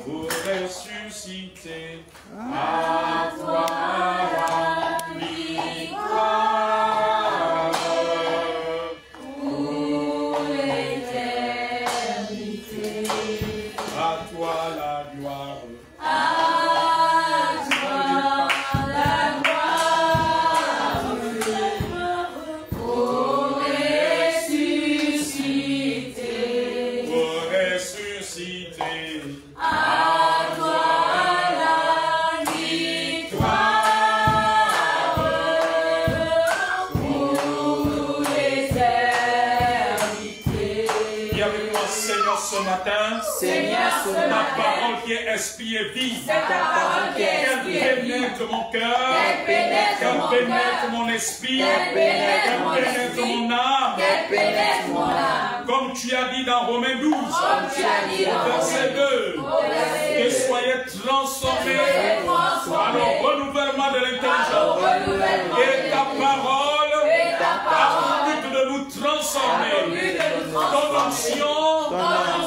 Pour ressusciter, à toi la victoire, pour l'éternité, à toi la gloire, à toi la gloire, pour ressusciter, à toi la victoire, pour l'éternité. Dis avec moi, Seigneur, ce matin, ta parole qui est esprit et vie, qu'elle pénètre mon cœur, qu'elle pénètre mon esprit, qu'elle pénètre mon âme, comme tu as dit dans Romains 12, verset 2, que soyez transformés par le renouvellement de l'intelligence. Et ta parole a pour but de nous transformer. Ton onction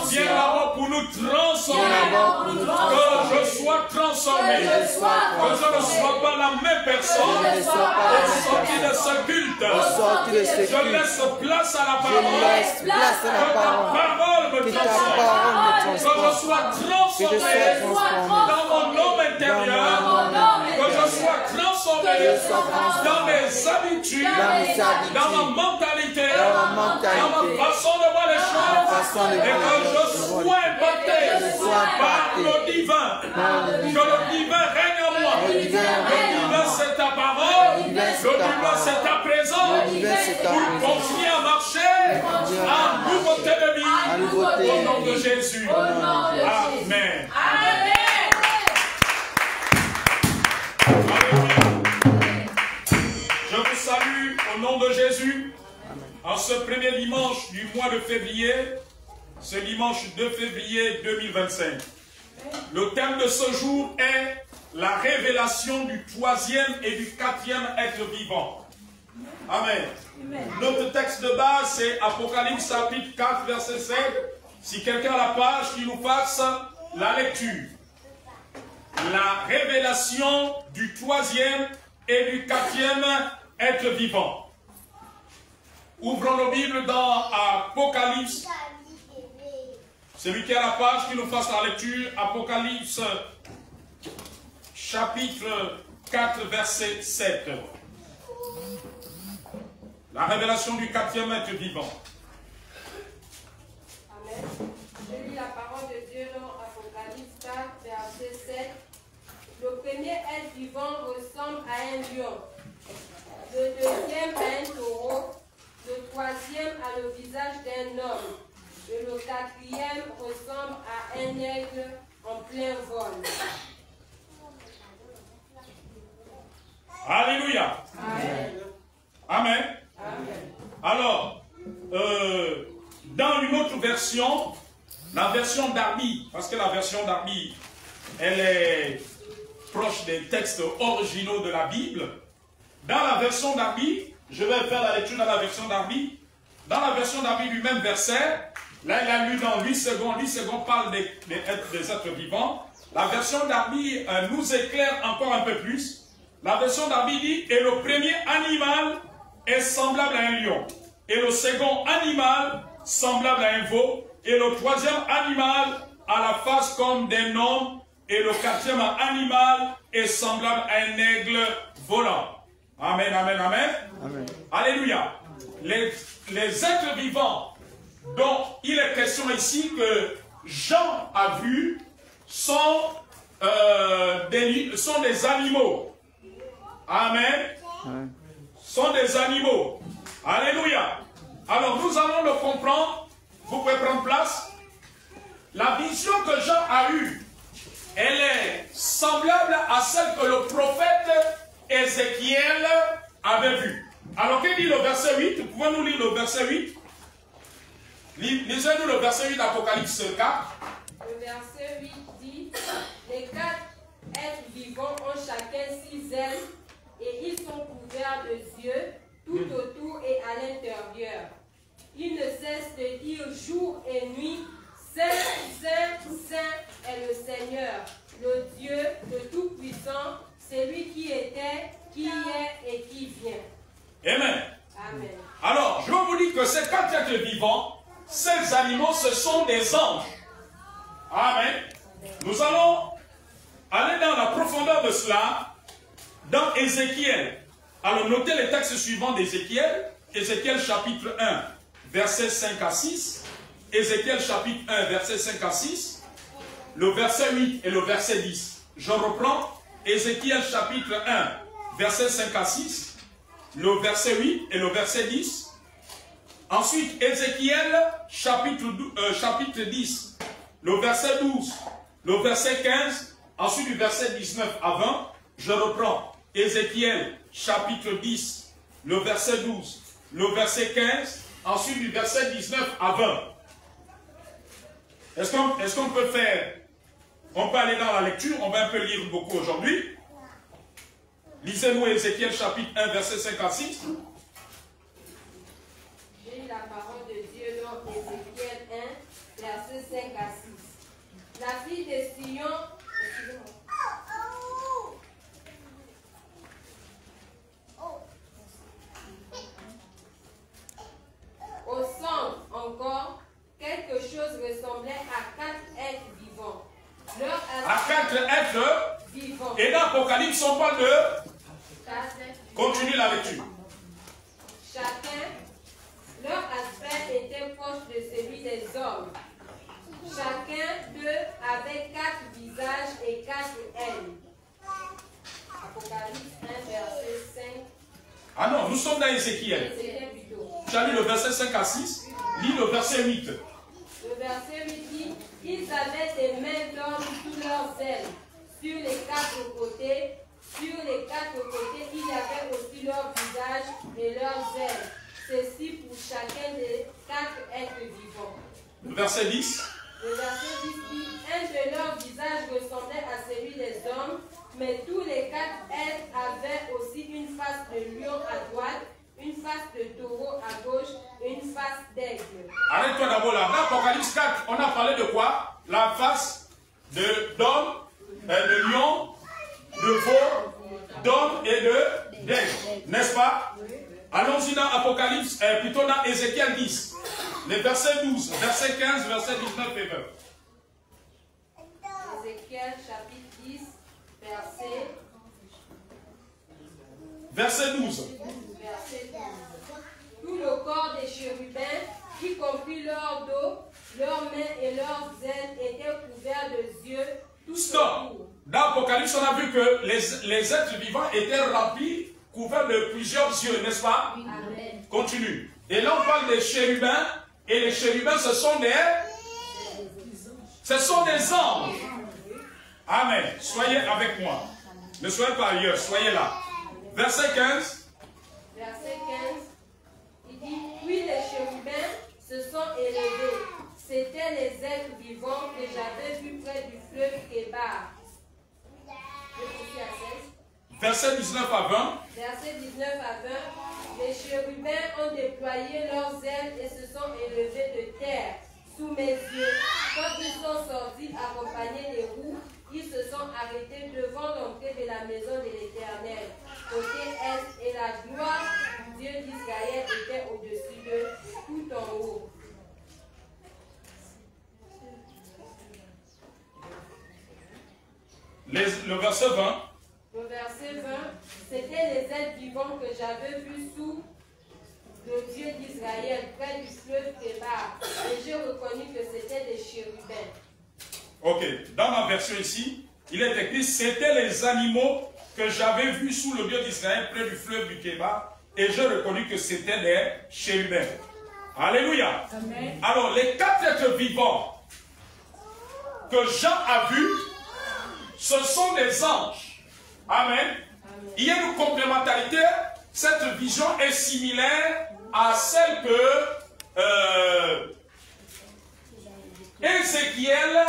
vient là-bas pour nous transformer. Que je sois transformé. Que je ne sois pas la même personne au sortir de ce culte. Je laisse place à la parole. Que ta parole me transforme. Que je sois transformé dans mon homme intérieur. Que je sois transformé dans mes habitudes, dans ma mentalité, dans ma façon de voir les choses. Et que je sois impacté par le divin. Que le divin règne en moi. Le divin c'est ta parole. Le divin c'est ta présence. Pour continuer à marcher en nouveauté de vie. Au nom de Jésus. Amen. Je vous salue au nom de Jésus. En ce premier dimanche du mois de février, ce dimanche 2 février 2025. Le thème de ce jour est la révélation du troisième et du quatrième être vivant. Amen. Notre texte de base, c'est Apocalypse chapitre 4, verset 7. Si quelqu'un a la page, qu'il nous fasse la lecture. La révélation du troisième et du quatrième être vivant. Ouvrons nos Bibles dans Apocalypse. Celui qui a la page, qui nous fasse la lecture. Apocalypse, chapitre 4, verset 7. La révélation du quatrième être vivant. Amen. Je lis la parole de Dieu dans Apocalypse 4, verset 7. Le premier être vivant ressemble à un lion. Le deuxième à un taureau. Le troisième a le visage d'un homme. Et le quatrième ressemble à un aigle en plein vol. Alléluia. Amen. Amen. Amen. Alors, dans une autre version, la version Darby, parce que la version Darby, elle est proche des textes originaux de la Bible. Dans la version Darby, je vais faire la lecture dans la version Darby. Dans la version Darby du même verset, là il a lu dans 8 secondes, 8 secondes parle des êtres vivants. La version Darby nous éclaire encore un peu plus. La version Darby dit, et le premier animal est semblable à un lion, et le second animal semblable à un veau, et le troisième animal a la face comme d'un homme, et le quatrième animal est semblable à un aigle volant. Amen, amen, amen. Amen. Alléluia. Les êtres vivants dont il est question ici que Jean a vu sont des animaux. Amen. Amen. Sont des animaux. Alléluia. Alors nous allons le comprendre. Vous pouvez prendre place. La vision que Jean a eue, elle est semblable à celle que le prophète Ézéchiel avait vue. Alors que dit le verset 8? Vous pouvez nous lire le verset 8? Lisez-nous le verset 8 d'Apocalypse 4. Le verset 8 dit, les 4 êtres vivants ont chacun 6 ailes et ils sont couverts de yeux tout autour et à l'intérieur. Ils ne cessent de dire jour et nuit, Saint, ce sont des anges. Amen. Nous allons aller dans la profondeur de cela dans Ézéchiel. Alors notez les textes suivants d'Ézéchiel. Ézéchiel chapitre 1, versets 5 à 6. Ézéchiel chapitre 1, versets 5 à 6. Le verset 8 et le verset 10. Je reprends. Ézéchiel chapitre 1, versets 5 à 6. Le verset 8 et le verset 10. Ensuite, Ézéchiel chapitre 10, le verset 12, le verset 15, ensuite du verset 19 à 20, je reprends Ézéchiel chapitre 10, le verset 12, le verset 15, ensuite du verset 19 à 20. Est-ce qu'on peut faire, on peut aller dans la lecture, on va un peu lire beaucoup aujourd'hui. Lisez-nous Ézéchiel chapitre 1, verset 5 à 6. La parole de Dieu dans Ézéchiel 1, verset 5 à 6. La fille de Sion, au centre encore, quelque chose ressemblait à 4 êtres vivants. À 4 êtres vivants. Et dans l'Apocalypse, on parle de... Continue la lecture. Chacun, leur aspect était proche de celui des hommes. Chacun d'eux avait 4 visages et 4 ailes. Apocalypse 1, verset 5. Ah non, nous sommes dans Ézéchiel. Tu as lu le verset 5 à 6. Lis le verset 8. Le verset 8 dit, ils avaient des mains d'homme sous leurs ailes, sur les 4 côtés. Sur les 4 côtés, il y avait aussi leur visage et leurs ailes. Ceci pour chacun des 4 êtres vivants. Le verset 10. Le verset 10 dit, un de leurs visages ressemblait à celui des hommes, mais tous les 4 êtres avaient aussi une face de lion à droite, une face de taureau à gauche et une face d'aigle. Arrête-toi d'abord là. Dans Apocalypse 4, on a parlé de quoi? La face d'homme, de lion, de veau, d'homme et d'aigle. N'est-ce pas? Allons-y dans Apocalypse, plutôt dans Ézéchiel 10. Les versets 12, verset 15, verset 19 et 20. Ézéchiel chapitre 10, verset 12. Verset 12. Tout le corps des chérubins, y compris leur dos, leurs mains et leurs ailes, étaient couverts de yeux. Stop! Dans l'Apocalypse, on a vu que les êtres vivants étaient remplis, couverts de plusieurs yeux, n'est-ce pas? Amen. Continue. Et là, on parle des chérubins. Et les chérubins, ce sont des anges. Amen. Soyez avec moi. Ne soyez pas ailleurs, soyez là. Verset 15. Verset 15. Il dit, puis les chérubins se sont élevés. C'étaient les êtres vivants que j'avais vus près du fleuve Kébar. Verset 19 à 20. Verset 19 à 20. Les chérubins ont déployé leurs ailes et se sont élevés de terre sous mes yeux. Quand ils sont sortis accompagnés des roues, ils se sont arrêtés devant l'entrée de la maison de l'Éternel, côté est, et la gloire du Dieu d'Israël était au-dessus d'eux, tout en haut. Le verset 20. Le verset 20, c'était les êtres vivants que j'avais vus sous le Dieu d'Israël, près du fleuve Kébar. Et j'ai reconnu que c'était des chérubins. Ok, dans ma version ici, il est écrit, c'était les animaux que j'avais vus sous le Dieu d'Israël, près du fleuve du Kébar. Et j'ai reconnu que c'était des chérubins. Alléluia. Amen. Alors, les 4 êtres vivants que Jean a vus, ce sont des anges. Amen. Amen. Il y a une complémentarité. Cette vision est similaire à celle que Ézéchiel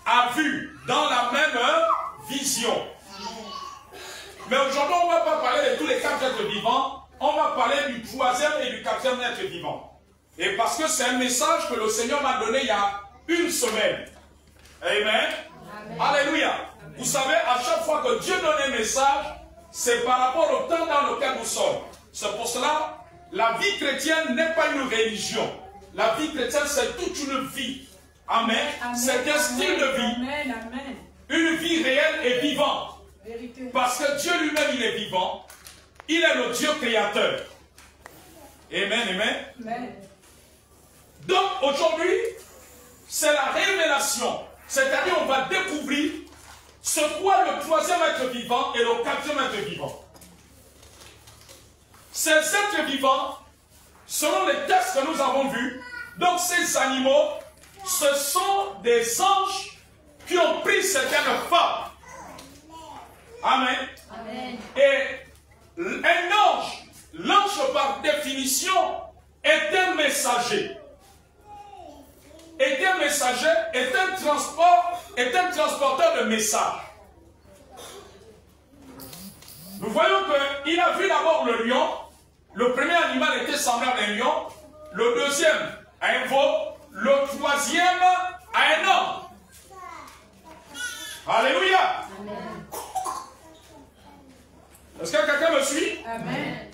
a vue dans la même vision. Mais aujourd'hui, on ne va pas parler de tous les 4 êtres vivants. On va parler du 3e et du 4e être vivant. Et parce que c'est un message que le Seigneur m'a donné il y a une semaine. Amen. Amen. Alléluia. Vous savez, à chaque fois que Dieu donne un message, c'est par rapport au temps dans lequel nous sommes. C'est pour cela, la vie chrétienne n'est pas une religion. la vie chrétienne, c'est toute une vie. Amen. C'est un style de vie. Amen. Amen. Une vie réelle et vivante. Vérité. Parce que Dieu lui-même, il est vivant. Il est le Dieu créateur. Amen, amen. Amen. Donc aujourd'hui, c'est la révélation. C'est-à-dire on va découvrir ce qu'est le troisième être vivant et le quatrième être vivant. Ces êtres vivants, selon les textes que nous avons vus, donc ces animaux, ce sont des anges qui ont pris certaines formes. Amen. Amen. Et un ange, l'ange par définition, est un messager. Est un messager, est un transporteur de messages. Nous voyons qu'il a vu d'abord le lion. Le premier animal était semblable à un lion. Le deuxième à un veau. Le troisième à un homme. Alléluia. Amen. Est-ce que quelqu'un me suit? Amen.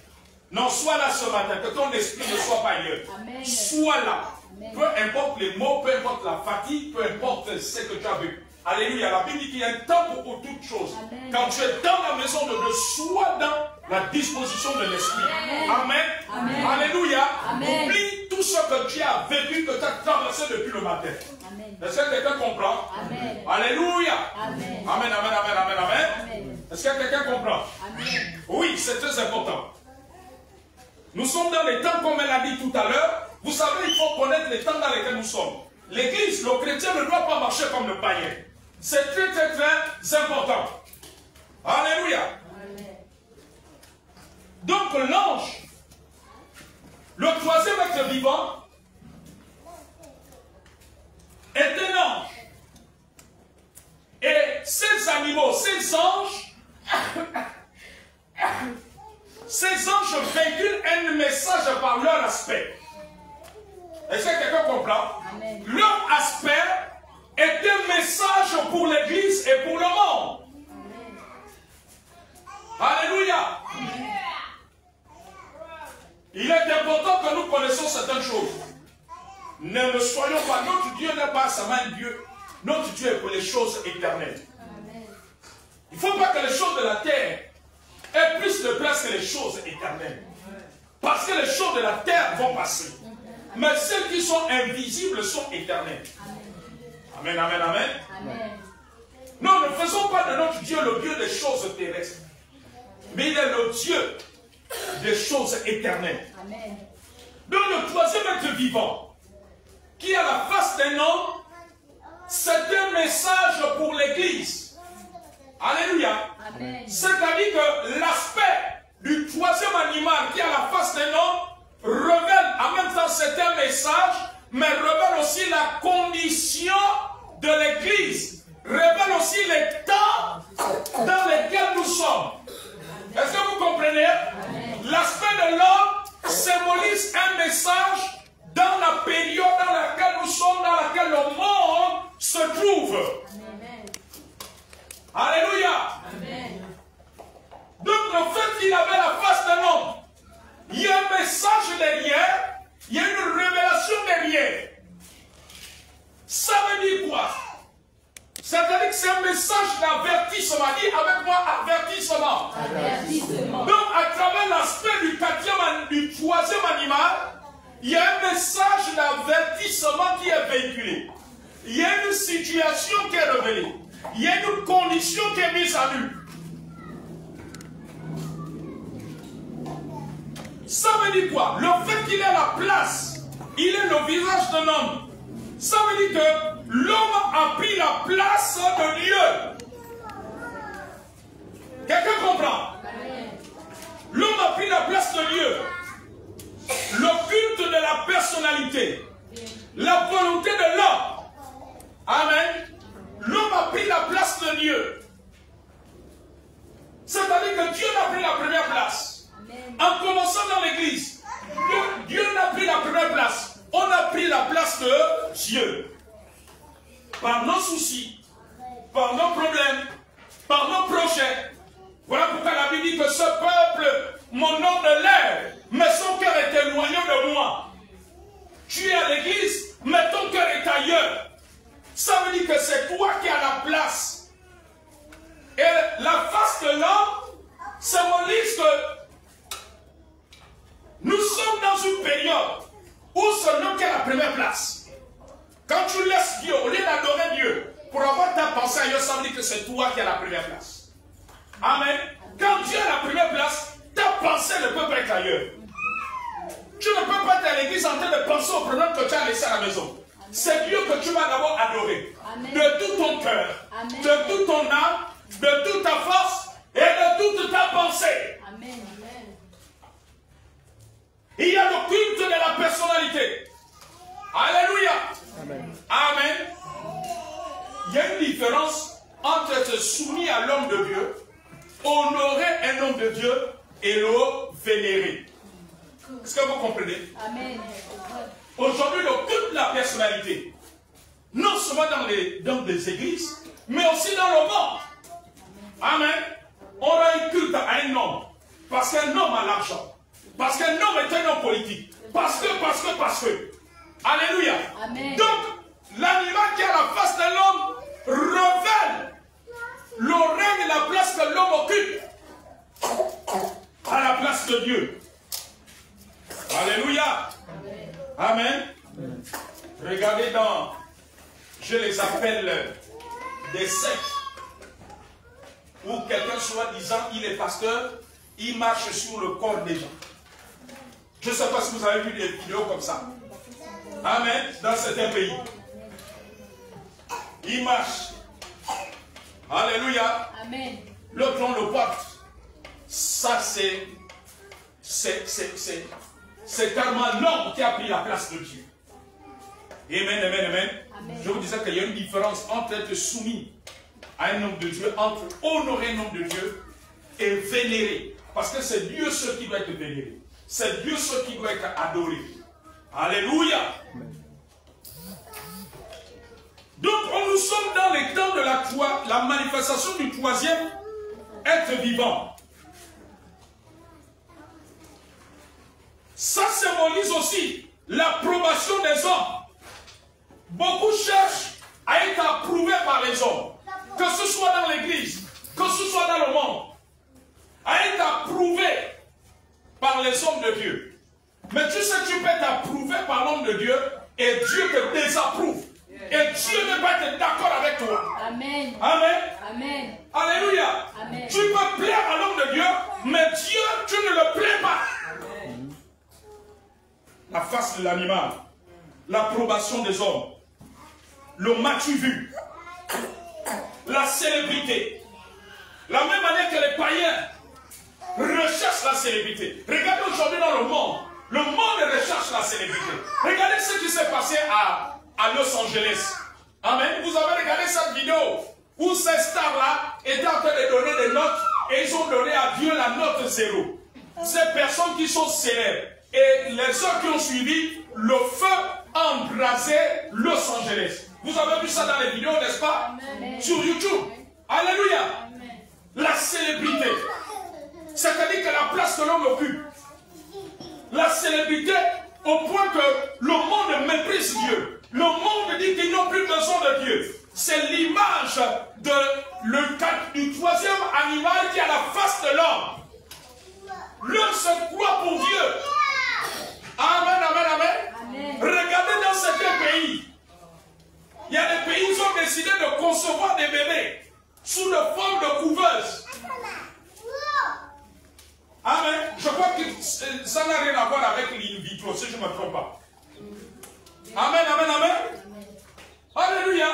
Non, sois là ce matin, que ton esprit ne soit pas ailleurs. Amen. Sois là. Amen. Peu importe les mots, peu importe la fatigue, peu importe ce que tu as vu. Alléluia. La Bible dit qu'il y a un temps pour toutes choses. Amen. Quand tu es dans la maison de Dieu, sois dans la disposition de l'esprit. Amen. Amen. Alléluia. Amen. Oublie tout ce que tu as vécu, que tu as traversé depuis le matin. Amen. Est-ce que quelqu'un comprend? Amen. Alléluia. Amen. Amen, amen, amen, amen, amen. Amen. Est-ce que quelqu'un comprend? Amen. Oui, c'est très important. Nous sommes dans les temps, comme elle a dit tout à l'heure. Vous savez, il faut connaître les temps dans lesquels nous sommes. L'église, le chrétien ne doit pas marcher comme le païen. C'est très, très, très important. Alléluia. Amen. Donc l'ange, le troisième être vivant, est un ange. Et ces animaux, ces anges, véhiculent un message par leur aspect. Est-ce que quelqu'un comprend? Amen. Leur aspect est un message pour l'Église et pour le monde. Alléluia. Il est important que nous connaissions certaines choses. Ne soyons pas, notre Dieu n'est pas seulement un Dieu. Notre Dieu est pour les choses éternelles. Amen. Il ne faut pas que les choses de la terre aient plus de place que les choses éternelles. Parce que les choses de la terre vont passer. Mais celles qui sont invisibles sont éternelles. Amen, amen, amen. Amen. Non, ne faisons pas de notre Dieu le Dieu des choses terrestres. Mais il est le Dieu des choses éternelles. Amen. Donc le troisième être vivant, qui a la face d'un homme, c'est un message pour l'Église. Alléluia. Amen. C'est-à-dire que l'aspect du troisième animal qui a la face d'un homme révèle, en même temps c'est un message, mais révèle aussi la condition de l'Église, révèle aussi les temps dans lesquels nous sommes. Est-ce que vous comprenez? L'aspect de l'homme symbolise un message dans la période dans laquelle nous sommes, dans laquelle le monde se trouve. Amen. Alléluia. Amen. Donc le fait qu'il avait la face d'un homme, il y a un message derrière, il y a une révélation derrière. Ça veut dire quoi? C'est-à-dire que c'est un message d'avertissement. Dis avec moi, avertissement. Avertissement. Donc à travers l'aspect du troisième animal, il y a un message d'avertissement qui est véhiculé. Il y a une situation qui est révélée. Il y a une condition qui est mise à nu. Ça veut dire quoi? Le fait qu'il ait la place, il est le visage d'un homme. Ça veut dire que l'homme a pris la place de Dieu. Quelqu'un comprend? L'homme a pris la place de Dieu. Le culte de la personnalité. La volonté de l'homme. Amen. L'homme a pris la place de Dieu. C'est-à-dire que Dieu n'a pris la première place. En commençant dans l'église, Dieu n'a pris la première place. On a pris la place de Dieu. Par nos soucis, par nos problèmes, par nos projets. Voilà pourquoi la Bible dit que ce peuple, mon nom de l'air, mais son cœur est éloigné de moi. tu es à l'église, mais ton cœur est ailleurs. Ça veut dire que c'est toi qui as la place. Et la face de l'homme symbolise que nous sommes dans une période où c'est l'homme qui a la première place. Quand tu laisses Dieu, au lieu d'adorer Dieu, pour avoir ta pensée ailleurs, ça veut dire que c'est toi qui as la première place. Amen. Quand Dieu a la première place, ta pensée ne peut pas être ailleurs. Tu ne peux pas être à l'église en train de penser au problème que tu as laissé à la maison. C'est Dieu que tu vas d'abord adorer. Amen. De tout ton cœur, de toute ton âme, de toute ta force et de toute ta pensée. Amen. Il y a le culte de la personnalité. Alléluia. Amen. Amen. Il y a une différence entre être soumis à l'homme de Dieu, honorer un homme de Dieu et le vénérer. Est-ce que vous comprenez? Amen. Aujourd'hui, le culte de la personnalité, non seulement dans les églises, mais aussi dans le monde. Amen. On rend un culte à un homme, parce qu'un homme a l'argent, parce qu'un homme est un homme politique, parce que. Alléluia. Amen. Donc, l'animal qui a la face de l'homme révèle le règne et la place que l'homme occupe à la place de Dieu. Alléluia. Amen. Amen. Regardez dans, je les appelle des sectes, où quelqu'un soi-disant, il est pasteur, il marche sur le corps des gens. Je ne sais pas si vous avez vu des vidéos comme ça. Amen. Dans certains pays. Il marche. Alléluia. Amen. L'autre on le porte. Ça c'est tellement l'homme qui a pris la place de Dieu. Amen, amen, amen. Amen. Je vous disais qu'il y a une différence entre être soumis à un homme de Dieu, entre honorer un homme de Dieu et vénérer. Parce que c'est Dieu seul qui doit être vénéré. C'est Dieu seul qui doit être adoré. Alléluia. Amen. Donc, nous sommes dans les temps de la manifestation du troisième être vivant. Ça symbolise aussi l'approbation des hommes. Beaucoup cherchent à être approuvés par les hommes, que ce soit dans l'église, que ce soit dans le monde, à être approuvés par les hommes de Dieu. Mais tu sais, tu peux être approuvé par l'homme de Dieu et Dieu te désapprouve. Et Dieu ne va être d'accord avec toi. Amen. Amen. Amen. Alléluia. Amen. Tu peux plaire à l'homme de Dieu, mais Dieu, tu ne le plais pas. Amen. La face de l'animal, l'approbation des hommes, le m'as-tu vu, la célébrité. La même manière que les païens recherchent la célébrité. Regardez aujourd'hui dans le monde recherche la célébrité. Regardez ce qui s'est passé à Los Angeles. Amen. Vous avez regardé cette vidéo où ces stars-là étaient en train de donner des notes et ils ont donné à Dieu la note 0. Ces personnes qui sont célèbres et les heures qui ont suivi, le feu a embrasé Los Angeles. Vous avez vu ça dans les vidéos, n'est-ce pas? Amen. Sur YouTube. Alléluia. Amen. La célébrité. C'est-à-dire que la place que l'homme occupe. La célébrité au point que le monde méprise Dieu. Le monde dit qu'ils n'ont plus besoin de Dieu. C'est l'image du troisième animal qui a la face de l'homme. L'homme se croit pour Dieu. Amen, amen, amen. Amen. Regardez dans certains pays. Il y a des pays qui ont décidé de concevoir des bébés sous la forme de couveuses. Amen. Je crois que ça n'a rien à voir avec l'in vitro, si je ne me trompe pas. Amen, amen, amen. Alléluia.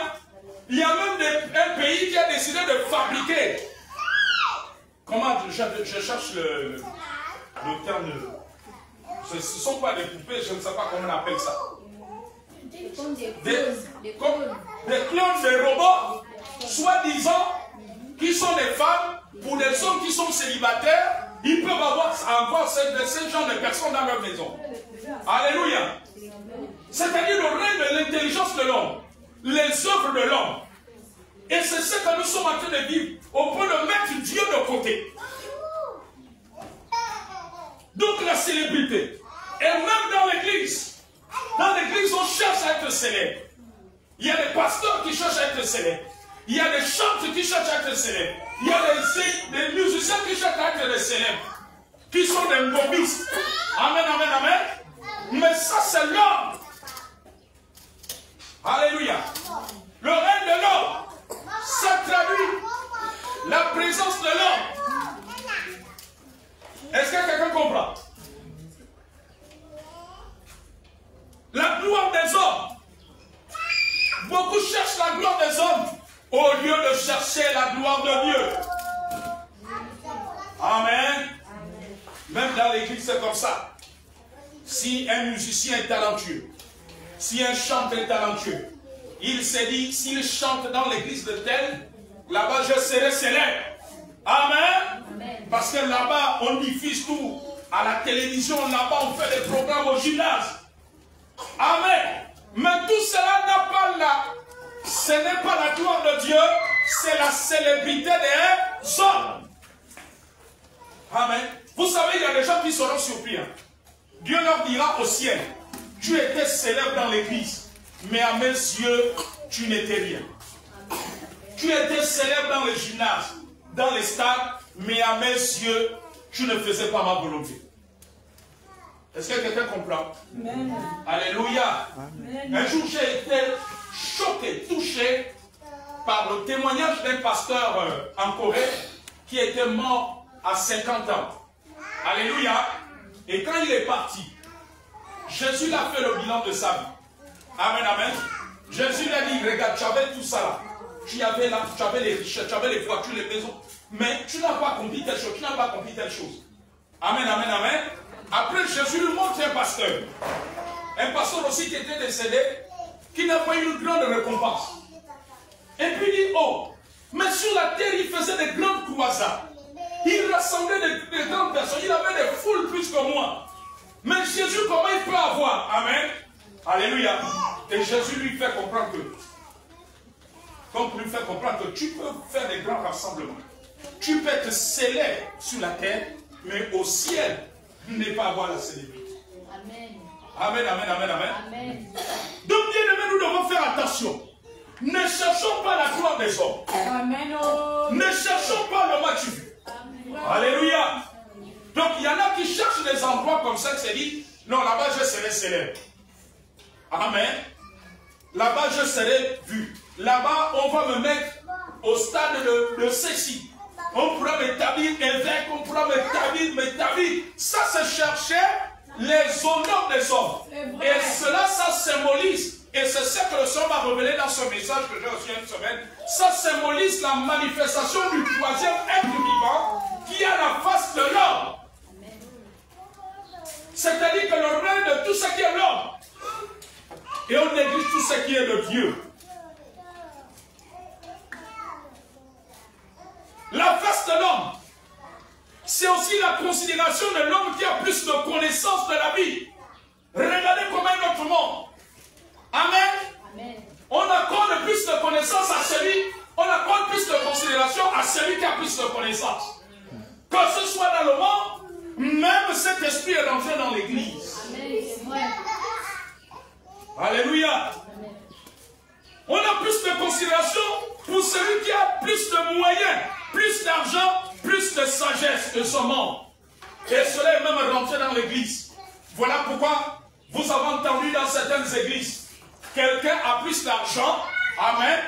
Il y a même un pays qui a décidé de fabriquer. Comment je cherche le terme. Ce ne sont pas des poupées, je ne sais pas comment on appelle ça. Des clones de robots, soi-disant, qui sont des femmes, pour des hommes qui sont célibataires, ils peuvent avoir encore ce genre de personnes dans leur maison. Alléluia. C'est-à-dire le règne de l'intelligence de l'homme, les œuvres de l'homme. Et c'est ce que nous sommes en train de vivre, au point de mettre Dieu de côté. Donc la célébrité, et même dans l'église, Dans l'église, on cherche à être célèbre. Il y a des pasteurs qui cherchent à être célèbres. Il y a des chanteurs qui cherchent à être célèbres. Il y a des musiciens qui cherchent à être des célèbres. Qui sont des bobistes. Amen, amen, amen. Mais ça, c'est l'homme. Alléluia. Le règne de l'homme, ça traduit la présence de l'homme. Est-ce que quelqu'un comprend? La gloire des hommes. Beaucoup cherchent la gloire des hommes au lieu de chercher la gloire de Dieu. Amen. Même dans l'église, c'est comme ça. Si un musicien est talentueux, si un chanteur est talentueux, il s'est dit, s'il chante dans l'église de tel, là-bas je serai célèbre. Amen. Amen. Parce que là-bas, on diffuse tout. À la télévision, là-bas, on fait des programmes au gymnase. Amen. Mais tout cela n'a pas là. Ce n'est pas la gloire de Dieu, c'est la célébrité des hommes. Amen. Vous savez, il y a des gens qui seront surpris. Hein. Dieu leur dira au ciel, tu étais célèbre dans l'église, mais à mes yeux, tu n'étais rien. Tu étais célèbre dans les gymnases, dans les stades, mais à mes yeux, tu ne faisais pas ma volonté. Est-ce que quelqu'un comprend? Amen. Alléluia. Amen. Un jour, j'ai été choqué, touché par le témoignage d'un pasteur en Corée qui était mort à 50 ans. Alléluia. Et quand il est parti, Jésus l'a fait le bilan de sa vie. Amen, amen. Jésus lui a dit, regarde, tu avais tout ça là. Tu avais les richesses, tu avais les voitures, les maisons. Mais tu n'as pas accompli telle chose, tu n'as pas accompli telle chose. Amen, amen, amen. Après, Jésus lui montre un pasteur. Un pasteur aussi qui était décédé, qui n'a pas eu une grande récompense. Et puis il dit, oh, mais sur la terre, il faisait des grandes croisades. Il rassemblait des grandes personnes. Il avait des foules plus que moi. Mais Jésus, comment il peut avoir? Amen. Alléluia. Et Jésus lui fait comprendre que, tu peux faire des grands rassemblements. Tu peux être célèbre sur la terre, mais au ciel, ne pas avoir la célébrité. Amen. Amen, amen, amen, amen. Amen. Donc, bien aimé, nous devons faire attention. Ne cherchons pas la gloire des hommes. Amen. Ne cherchons pas le match vu. Alléluia. Donc, il y en a qui cherchent des endroits comme ça, qui se disent, non, là-bas, je serai célèbre. Amen. Là-bas, je serai vu. Là-bas, on va me mettre au stade de ceci. On pourra m'établir évêque, on pourra m'établir. Ça, c'est chercher les honneurs des hommes. Et cela, ça symbolise, et c'est ce que le Seigneur m'a révélé dans ce message que j'ai reçu une semaine, ça symbolise la manifestation du troisième être vivant qui a la face de l'homme. C'est-à-dire que le règne de tout ce qui est l'homme. Et on néglige tout ce qui est de Dieu. La face de l'homme, c'est aussi la considération de l'homme qui a plus de connaissances de la vie. Regardez comment est notre monde. Amen. Amen. On accorde plus de connaissances à celui, on accorde plus de considération à celui qui a plus de connaissances. Que ce soit dans le monde, même cet esprit est rentré dans l'église. Alléluia. Amen. On a plus de considération pour celui qui a plus de moyens, plus d'argent, plus de sagesse que son monde. Et cela est même rentré dans l'église. Voilà pourquoi vous avez entendu dans certaines églises, quelqu'un a plus d'argent, amen,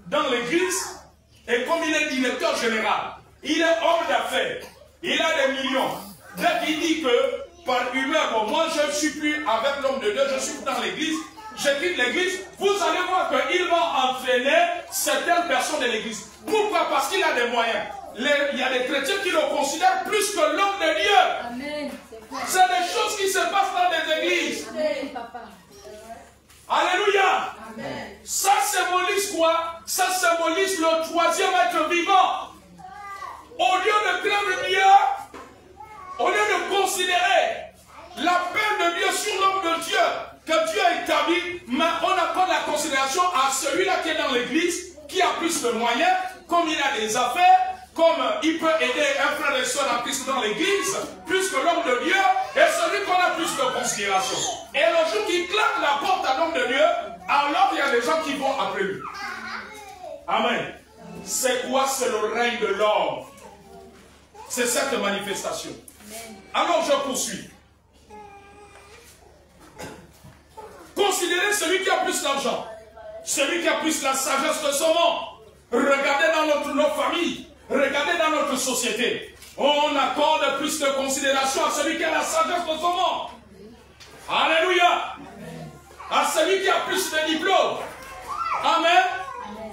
dans l'église, et comme il est directeur général, il est homme d'affaires, il a des millions. Dès qu'il dit que par humeur, bon, moi je ne suis plus avec l'homme de Dieu, je suis dans l'église, je quitte l'église, vous allez voir qu'il va entraîner certaines personnes de l'église. Pourquoi? Parce qu'il a des moyens. Il y a des chrétiens qui le considèrent plus que l'homme de Dieu. Amen. C'est des choses qui se passent dans des églises. Amen, papa. Alléluia. Amen. Ça symbolise quoi? Ça symbolise le troisième être vivant. Au lieu de craindre Dieu, au lieu de considérer la peine de Dieu sur l'homme de Dieu, que Dieu a établi, mais on accorde la considération à celui-là qui est dans l'église, qui a plus de moyens, comme il a des affaires, comme il peut aider un frère et soeur en Christ dans l'église, plus que l'homme de Dieu, est celui qu'on a plus de considération. Et le jour qu'il claque la porte à l'homme de Dieu, alors il y a des gens qui vont après lui. Amen. C'est quoi? C'est le règne de l'homme. C'est cette manifestation. Alors je poursuis. Considérez celui qui a plus d'argent, celui qui a plus la sagesse de son monde. Regardez dans nos familles, regardez dans notre société. On accorde plus de considération à celui qui a la sagesse de son monde. Alléluia. À celui qui a plus de diplômes. Amen.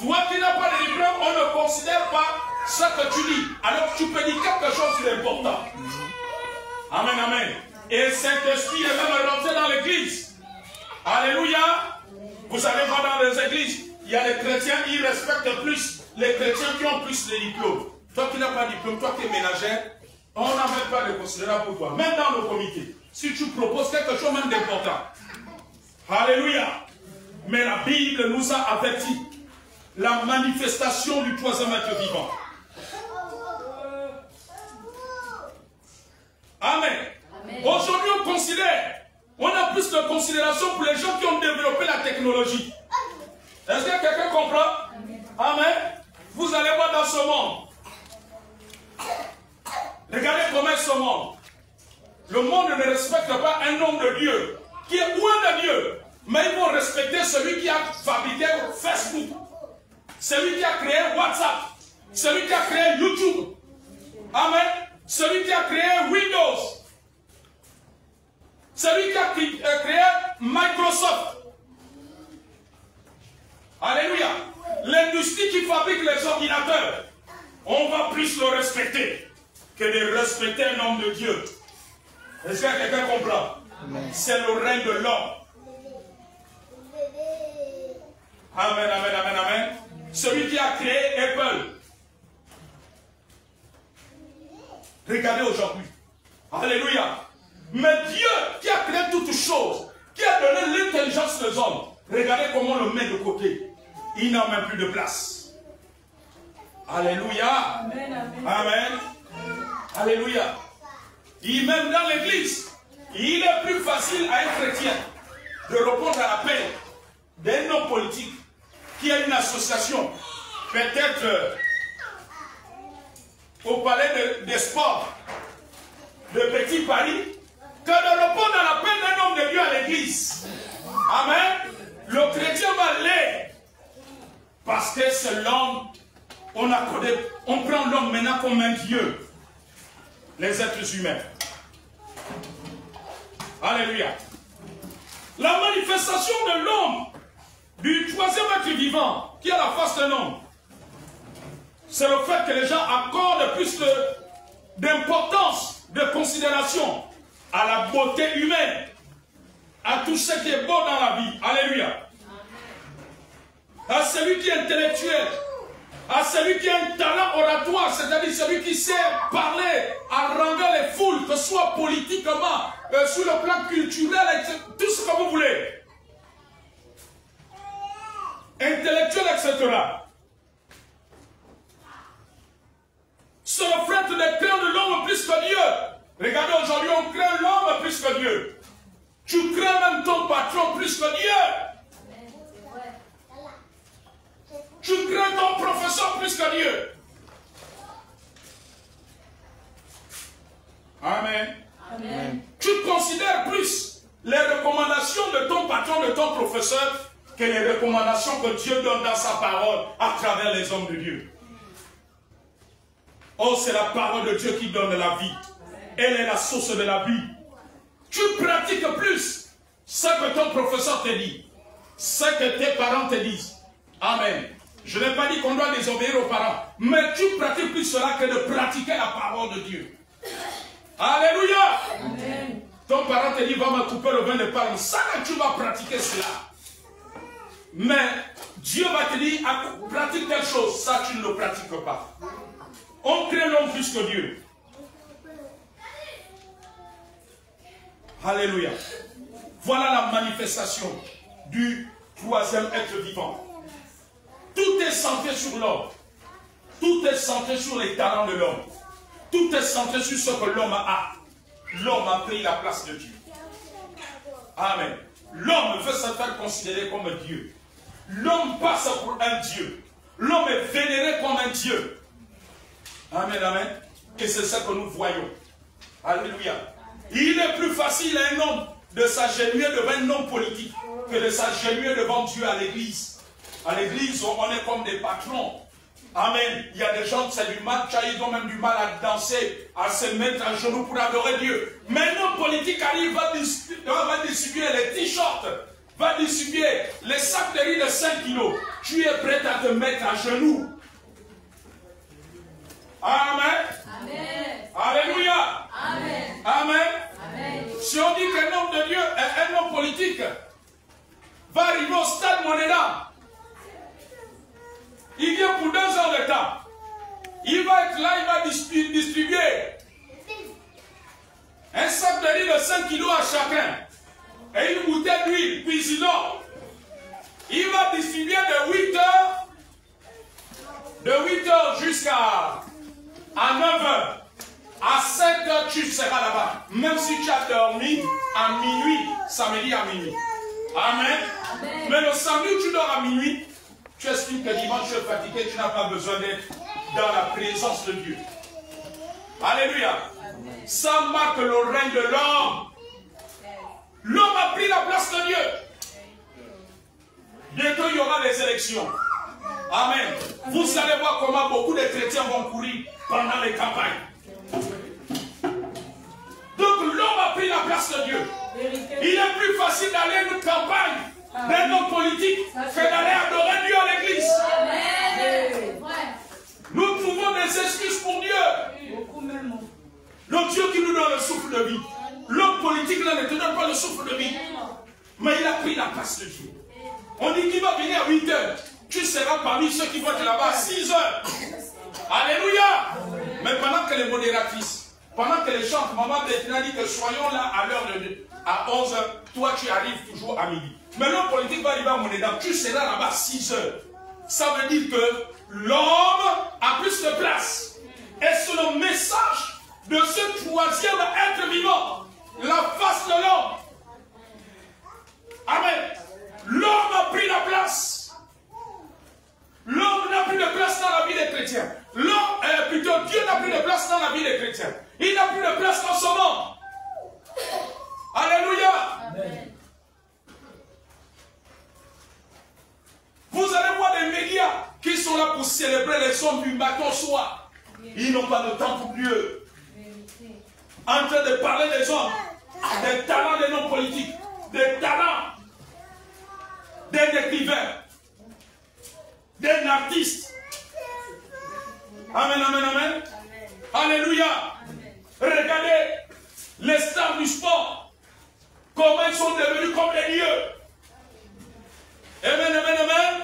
Toi qui n'as pas de diplôme, on ne considère pas ce que tu dis. Alors tu peux dire quelque chose d'important. Amen, amen. Et Saint-Esprit est même rentré dans l'église. Alléluia. Vous savez, dans les églises, il y a des chrétiens, ils respectent plus les chrétiens qui ont plus de diplômes. Toi qui n'as pas de diplôme, toi qui es ménagère, on n'a même pas de considération pour toi. Même dans nos comités, si tu proposes quelque chose même d'important. Alléluia. Mais la Bible nous a averti la manifestation du troisième être vivant. Amen. Aujourd'hui, on considère, on a plus de considération pour les gens qui ont développé la technologie. Est-ce que quelqu'un comprend? Amen. Vous allez voir dans ce monde. Regardez comment est ce monde. Le monde ne respecte pas un homme de Dieu qui est loin de Dieu. Mais ils vont respecter celui qui a fabriqué Facebook, celui qui a créé WhatsApp, celui qui a créé YouTube. Amen. Celui qui a créé Windows, celui qui a créé Microsoft. Alléluia. L'industrie qui fabrique les ordinateurs, on va plus le respecter que de respecter un homme de Dieu. Est-ce que quelqu'un comprend? C'est le règne de l'homme. Amen, amen, amen, amen. Celui qui a créé Apple. Regardez aujourd'hui. Alléluia. Mais Dieu qui a créé toutes choses, qui a donné l'intelligence des hommes, regardez comment on le met de côté. Il n'a même plus de place. Alléluia. Amen, amen. Amen. Alléluia. Même dans l'église, il est plus facile à un chrétien de répondre à l'appel d'un homme politique qui a une association, peut-être au palais des sports de Petit Paris, que de répondre à l'appel d'un homme de Dieu à l'église. Amen. Le chrétien va l'aider. Parce que c'est l'homme, on prend l'homme maintenant comme un Dieu. Les êtres humains. Alléluia. La manifestation de l'homme, du troisième être vivant, qui a la face d'un homme, c'est le fait que les gens accordent plus d'importance, de considération à la beauté humaine, à tout ce qui est beau dans la vie. Alléluia. À celui qui est intellectuel, à celui qui a un talent oratoire, c'est-à-dire celui qui sait parler, haranguer les foules, que ce soit politiquement, sur le plan culturel, tout ce que vous voulez. Intellectuel, etc. C'est le fait de craindre l'homme plus que Dieu. Regardez, aujourd'hui, on craint l'homme plus que Dieu. Tu crains même ton patron plus que Dieu. Tu crains ton professeur plus que Dieu. Amen. Amen. Tu considères plus les recommandations de ton patron, de ton professeur, que les recommandations que Dieu donne dans sa parole à travers les hommes de Dieu. Oh, c'est la parole de Dieu qui donne la vie. Elle est la source de la vie. Tu pratiques plus ce que ton professeur te dit, ce que tes parents te disent. Amen. Je n'ai pas dit qu'on doit désobéir aux parents, mais tu pratiques plus cela que de pratiquer la parole de Dieu. Alléluia. Amen. Ton parent te dit, va me couper le vin de palme. Ça, tu vas pratiquer cela. Mais Dieu va te dire, pratique telle chose. Ça, tu ne le pratiques pas. On crée l'homme plus que Dieu. Alléluia. Voilà la manifestation du troisième être vivant. Tout est centré sur l'homme. Tout est centré sur les talents de l'homme. Tout est centré sur ce que l'homme a. L'homme a pris la place de Dieu. Amen. L'homme veut se faire considérer comme Dieu. L'homme passe pour un Dieu. L'homme est vénéré comme un Dieu. Amen, amen. Et c'est ça que nous voyons. Alléluia. Il est plus facile à un homme de s'agenouiller devant un homme politique que de s'agenouiller devant Dieu à l'église. À l'église, on est comme des patrons. Amen. Il y a des gens, c'est du mal, ils ont même du mal à danser, à se mettre à genoux pour adorer Dieu. Mais un homme politique arrive, va distribuer les t-shirts, va distribuer les sacs de riz de 5 kilos. Tu es prêt à te mettre à genoux. Amen. Amen. Alléluia. Amen. Amen. Amen. Si on dit qu'un homme de Dieu, un homme politique, va arriver au stade Moneda, il vient pour 2 heures de temps. Il va être là, il va distribuer un sac de riz de 5 kilos à chacun. Et une bouteille d'huile, cuisinant. Il va distribuer de 8 heures jusqu'à 9 heures. À 7 heures, tu seras là-bas. Même si tu as dormi à minuit, samedi à minuit. Amen. Amen. Mais le samedi, tu dors à minuit. Tu estimes que dimanche tu es fatigué, tu n'as pas besoin d'être dans la présence de Dieu. Alléluia. Amen. Ça marque le règne de l'homme. L'homme a pris la place de Dieu. Bientôt il y aura les élections. Amen. Vous allez voir comment beaucoup de chrétiens vont courir pendant les campagnes. Donc l'homme a pris la place de Dieu. Il est plus facile d'aller à une campagne d'un homme politique que d'aller adorer Dieu à l'église. Nous trouvons des excuses pour Dieu. Le Dieu qui nous donne le souffle de vie. L'homme politique là, ne te donne pas le souffle de vie. Mais il a pris la place de Dieu. On dit qu'il va venir à 8 heures. Tu seras parmi ceux qui vont être là-bas à 6 heures. Alléluia. Mais pendant que les modératrices, pendant que les chantes, maman Bettina dit que soyons là à l'heure à 11 heures, toi tu arrives toujours à midi. Mais l'homme politique va arriver à Moneda, tu seras là-bas à 6 heures. Ça veut dire que l'homme a plus de place. Et c'est le message de ce troisième être vivant, la face de l'homme. Amen. L'homme a pris la place. L'homme n'a plus de place dans la vie des chrétiens. Plutôt Dieu n'a plus de place dans la vie des chrétiens. Il n'a plus de place dans ce monde. Alléluia. Amen. Vous allez voir des médias qui sont là pour célébrer les hommes du matin au soir. Ils n'ont pas de temps pour Dieu. En train de parler des hommes, des talents des non politiques, des talents des écrivains, des artistes. Amen, amen, amen. Alléluia. Regardez les stars du sport, comment ils sont devenus comme des dieux. Amen, amen, amen.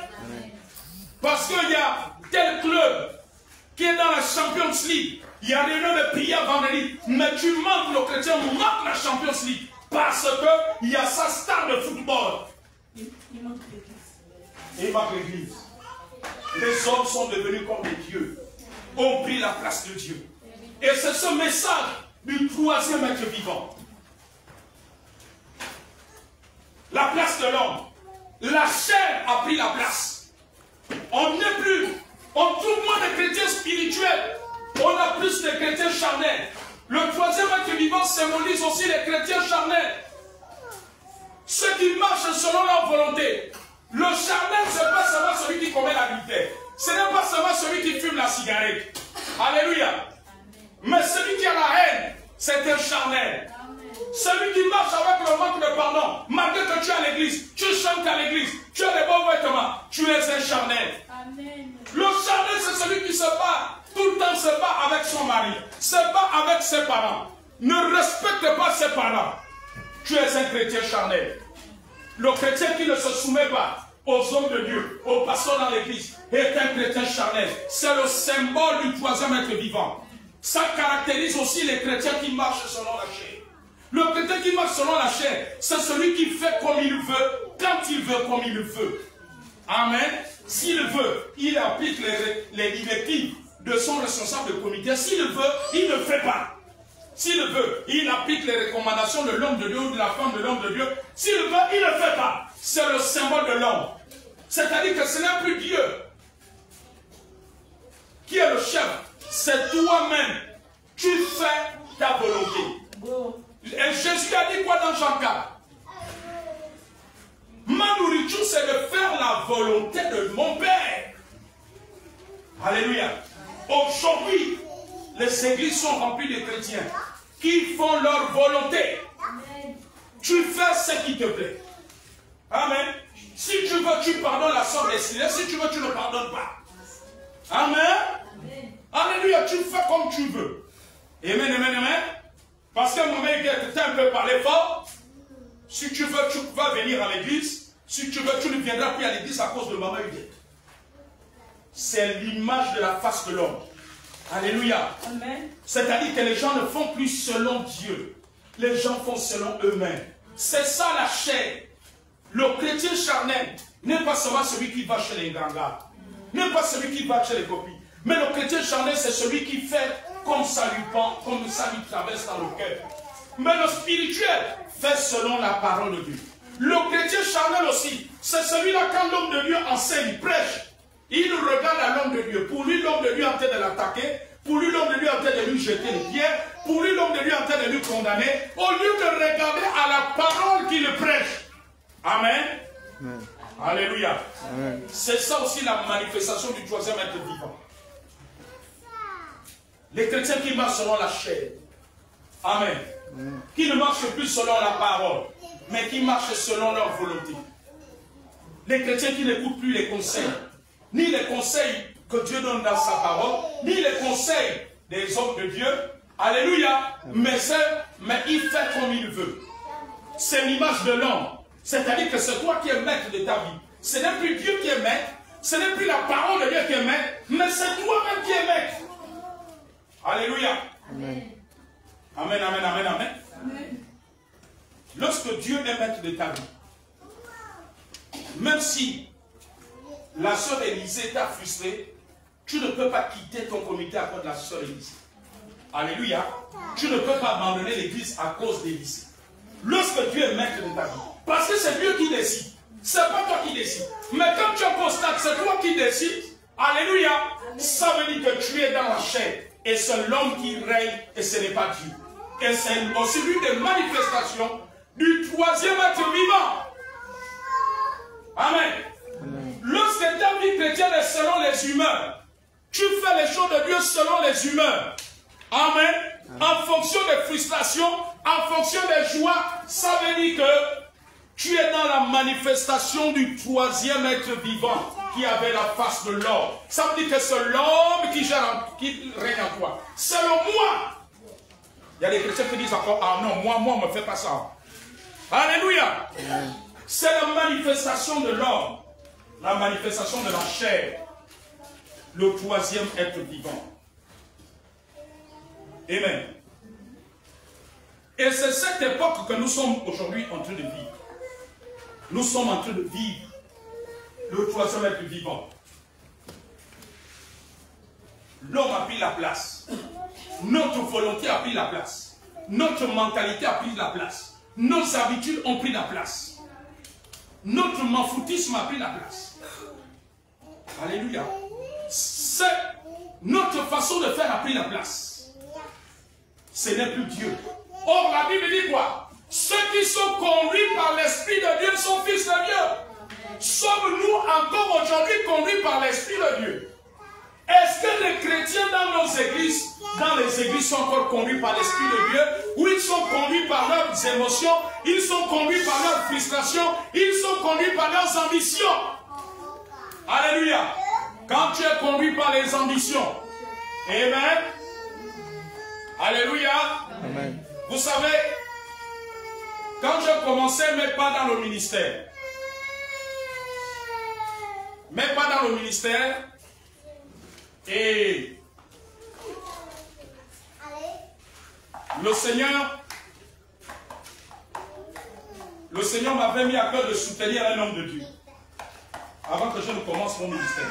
Parce qu'il y a tel club qui est dans la Champions League. Il y a réunion de prière vendredi. Mais tu manques, le chrétien manque la Champions League. Parce qu'il y a sa star de football. Il manque l'église. Il manque l'église. Les hommes sont devenus comme des dieux. Ont pris la place de Dieu. Et c'est ce message du troisième être vivant. La place de l'homme. La chair a pris la place. On n'est plus. On trouve moins de chrétiens spirituels. On a plus de chrétiens charnels. Le troisième être vivant symbolise aussi les chrétiens charnels. Ceux qui marchent selon leur volonté. Le charnel, ce n'est pas seulement celui qui commet l'adultère. Ce n'est pas seulement celui qui fume la cigarette. Alléluia. Mais celui qui a la haine, c'est un charnel. Celui qui marche avec le manque de pardon, malgré que tu es à l'église, tu chantes à l'église, tu as des bons vêtements, tu es un charnel. Amen. Le charnel, c'est celui qui se bat, tout le temps se bat avec son mari, se bat avec ses parents, ne respecte pas ses parents. Tu es un chrétien charnel. Le chrétien qui ne se soumet pas aux hommes de Dieu, aux pasteurs dans l'église, est un chrétien charnel. C'est le symbole du troisième être vivant. Ça caractérise aussi les chrétiens qui marchent selon la chair. Le chrétien qui marche selon la chair, c'est celui qui fait comme il veut, quand il veut, comme il veut. Amen. S'il veut, il applique les directives de son responsable de comité. S'il le veut, il ne fait pas. S'il le veut, il applique les recommandations de l'homme de Dieu ou de la femme de l'homme de Dieu. S'il le veut, il ne fait pas. C'est le symbole de l'homme. C'est-à-dire que ce n'est plus Dieu qui est le chef. C'est toi-même. Tu fais ta volonté. Et Jésus a dit quoi dans Jean 4? Ma nourriture, c'est de faire la volonté de mon Père. Alléluia. Aujourd'hui, les églises sont remplies de chrétiens qui font leur volonté. Amen. Tu fais ce qui te plaît. Amen. Si tu veux, tu pardonnes la soeur destinée. Si tu veux, tu ne pardonnes pas. Amen. Amen. Alléluia. Tu fais comme tu veux. Amen, amen, amen. Parce que mon mec est un peu parlé fort. Si tu veux, tu vas venir à l'église. Si tu veux, tu ne viendras plus à l'église à cause de maman Huguette. C'est l'image de la face de l'homme. Alléluia. C'est-à-dire que les gens ne font plus selon Dieu. Les gens font selon eux-mêmes. C'est ça la chair. Le chrétien charnel n'est pas seulement celui qui va chez les gangas. N'est pas celui qui va chez les copies. Mais le chrétien charnel, c'est celui qui fait comme ça lui pend, comme ça lui traverse dans le cœur. Mais le spirituel fait selon la parole de Dieu. Le chrétien charnel aussi, c'est celui-là quand l'homme de Dieu enseigne, prêche. Il regarde à l'homme de Dieu. Pour lui, l'homme de Dieu est en train de l'attaquer. Pour lui, l'homme de Dieu est en train de lui jeter les pierres. Pour lui, l'homme de Dieu est en train de lui condamner. Au lieu de regarder à la parole qu'il prêche. Amen. Amen. Alléluia. C'est ça aussi la manifestation du troisième être vivant. Les chrétiens qui marchent selon la chair. Amen. Qui ne marchent plus selon la parole, mais qui marchent selon leur volonté. Les chrétiens qui n'écoutent plus les conseils. Ni les conseils que Dieu donne dans sa parole, ni les conseils des hommes de Dieu. Alléluia. Mais il fait comme il veut. C'est l'image de l'homme. C'est-à-dire que c'est toi qui es maître de ta vie. Ce n'est plus Dieu qui est maître. Ce n'est plus la parole de Dieu qui est maître. Mais c'est toi-même qui es maître. Alléluia. Amen. Amen, amen, amen, amen. Amen. Lorsque Dieu est maître de ta vie, même si la sœur Élisée t'a frustré, tu ne peux pas quitter ton comité à cause de la sœur Élisée. Alléluia. Tu ne peux pas abandonner l'église à cause d'Élisée. Lorsque Dieu est maître de ta vie, parce que c'est Dieu qui décide. Ce n'est pas toi qui décides. Mais quand tu constates que c'est toi qui décides, alléluia, ça veut dire que tu es dans la chair. Et c'est l'homme qui règne et ce n'est pas Dieu. Et c'est aussi l'une des manifestations du troisième être vivant. Amen. Amen. Lorsque ta vie chrétienne est selon les humeurs, tu fais les choses de Dieu selon les humeurs. Amen. En fonction des frustrations, en fonction des joies, ça veut dire que tu es dans la manifestation du troisième être vivant qui avait la face de l'homme. Ça veut dire que c'est l'homme qui règne en toi. C'est le moi. Il y a des chrétiens qui disent encore, ah non, moi, on ne me fait pas ça. Alléluia. C'est la manifestation de l'homme. La manifestation de la chair. Le troisième être vivant. Amen. Et c'est cette époque que nous sommes aujourd'hui en train de vivre. Nous sommes en train de vivre le troisième être vivant. L'homme a pris la place. Notre volonté a pris la place. Notre mentalité a pris la place. Nos habitudes ont pris la place. Notre manfoutisme a pris la place. Alléluia. C'est notre façon de faire a pris la place. Ce n'est plus Dieu. Or, la Bible dit quoi? Ceux qui sont conduits par l'Esprit de Dieu sont fils de Dieu. Sommes-nous encore aujourd'hui conduits par l'Esprit de Dieu? Est-ce que les chrétiens dans nos églises, sont encore conduits par l'Esprit de Dieu? Ou ils sont conduits par leurs émotions? Ils sont conduits par leurs frustrations? Ils sont conduits par leurs ambitions? Alléluia. Quand tu es conduit par les ambitions, amen. Alléluia. Amen. Vous savez, quand je commençais mes pas dans le ministère, et le Seigneur m'avait mis à cœur de soutenir un homme de Dieu avant que je ne commence mon ministère.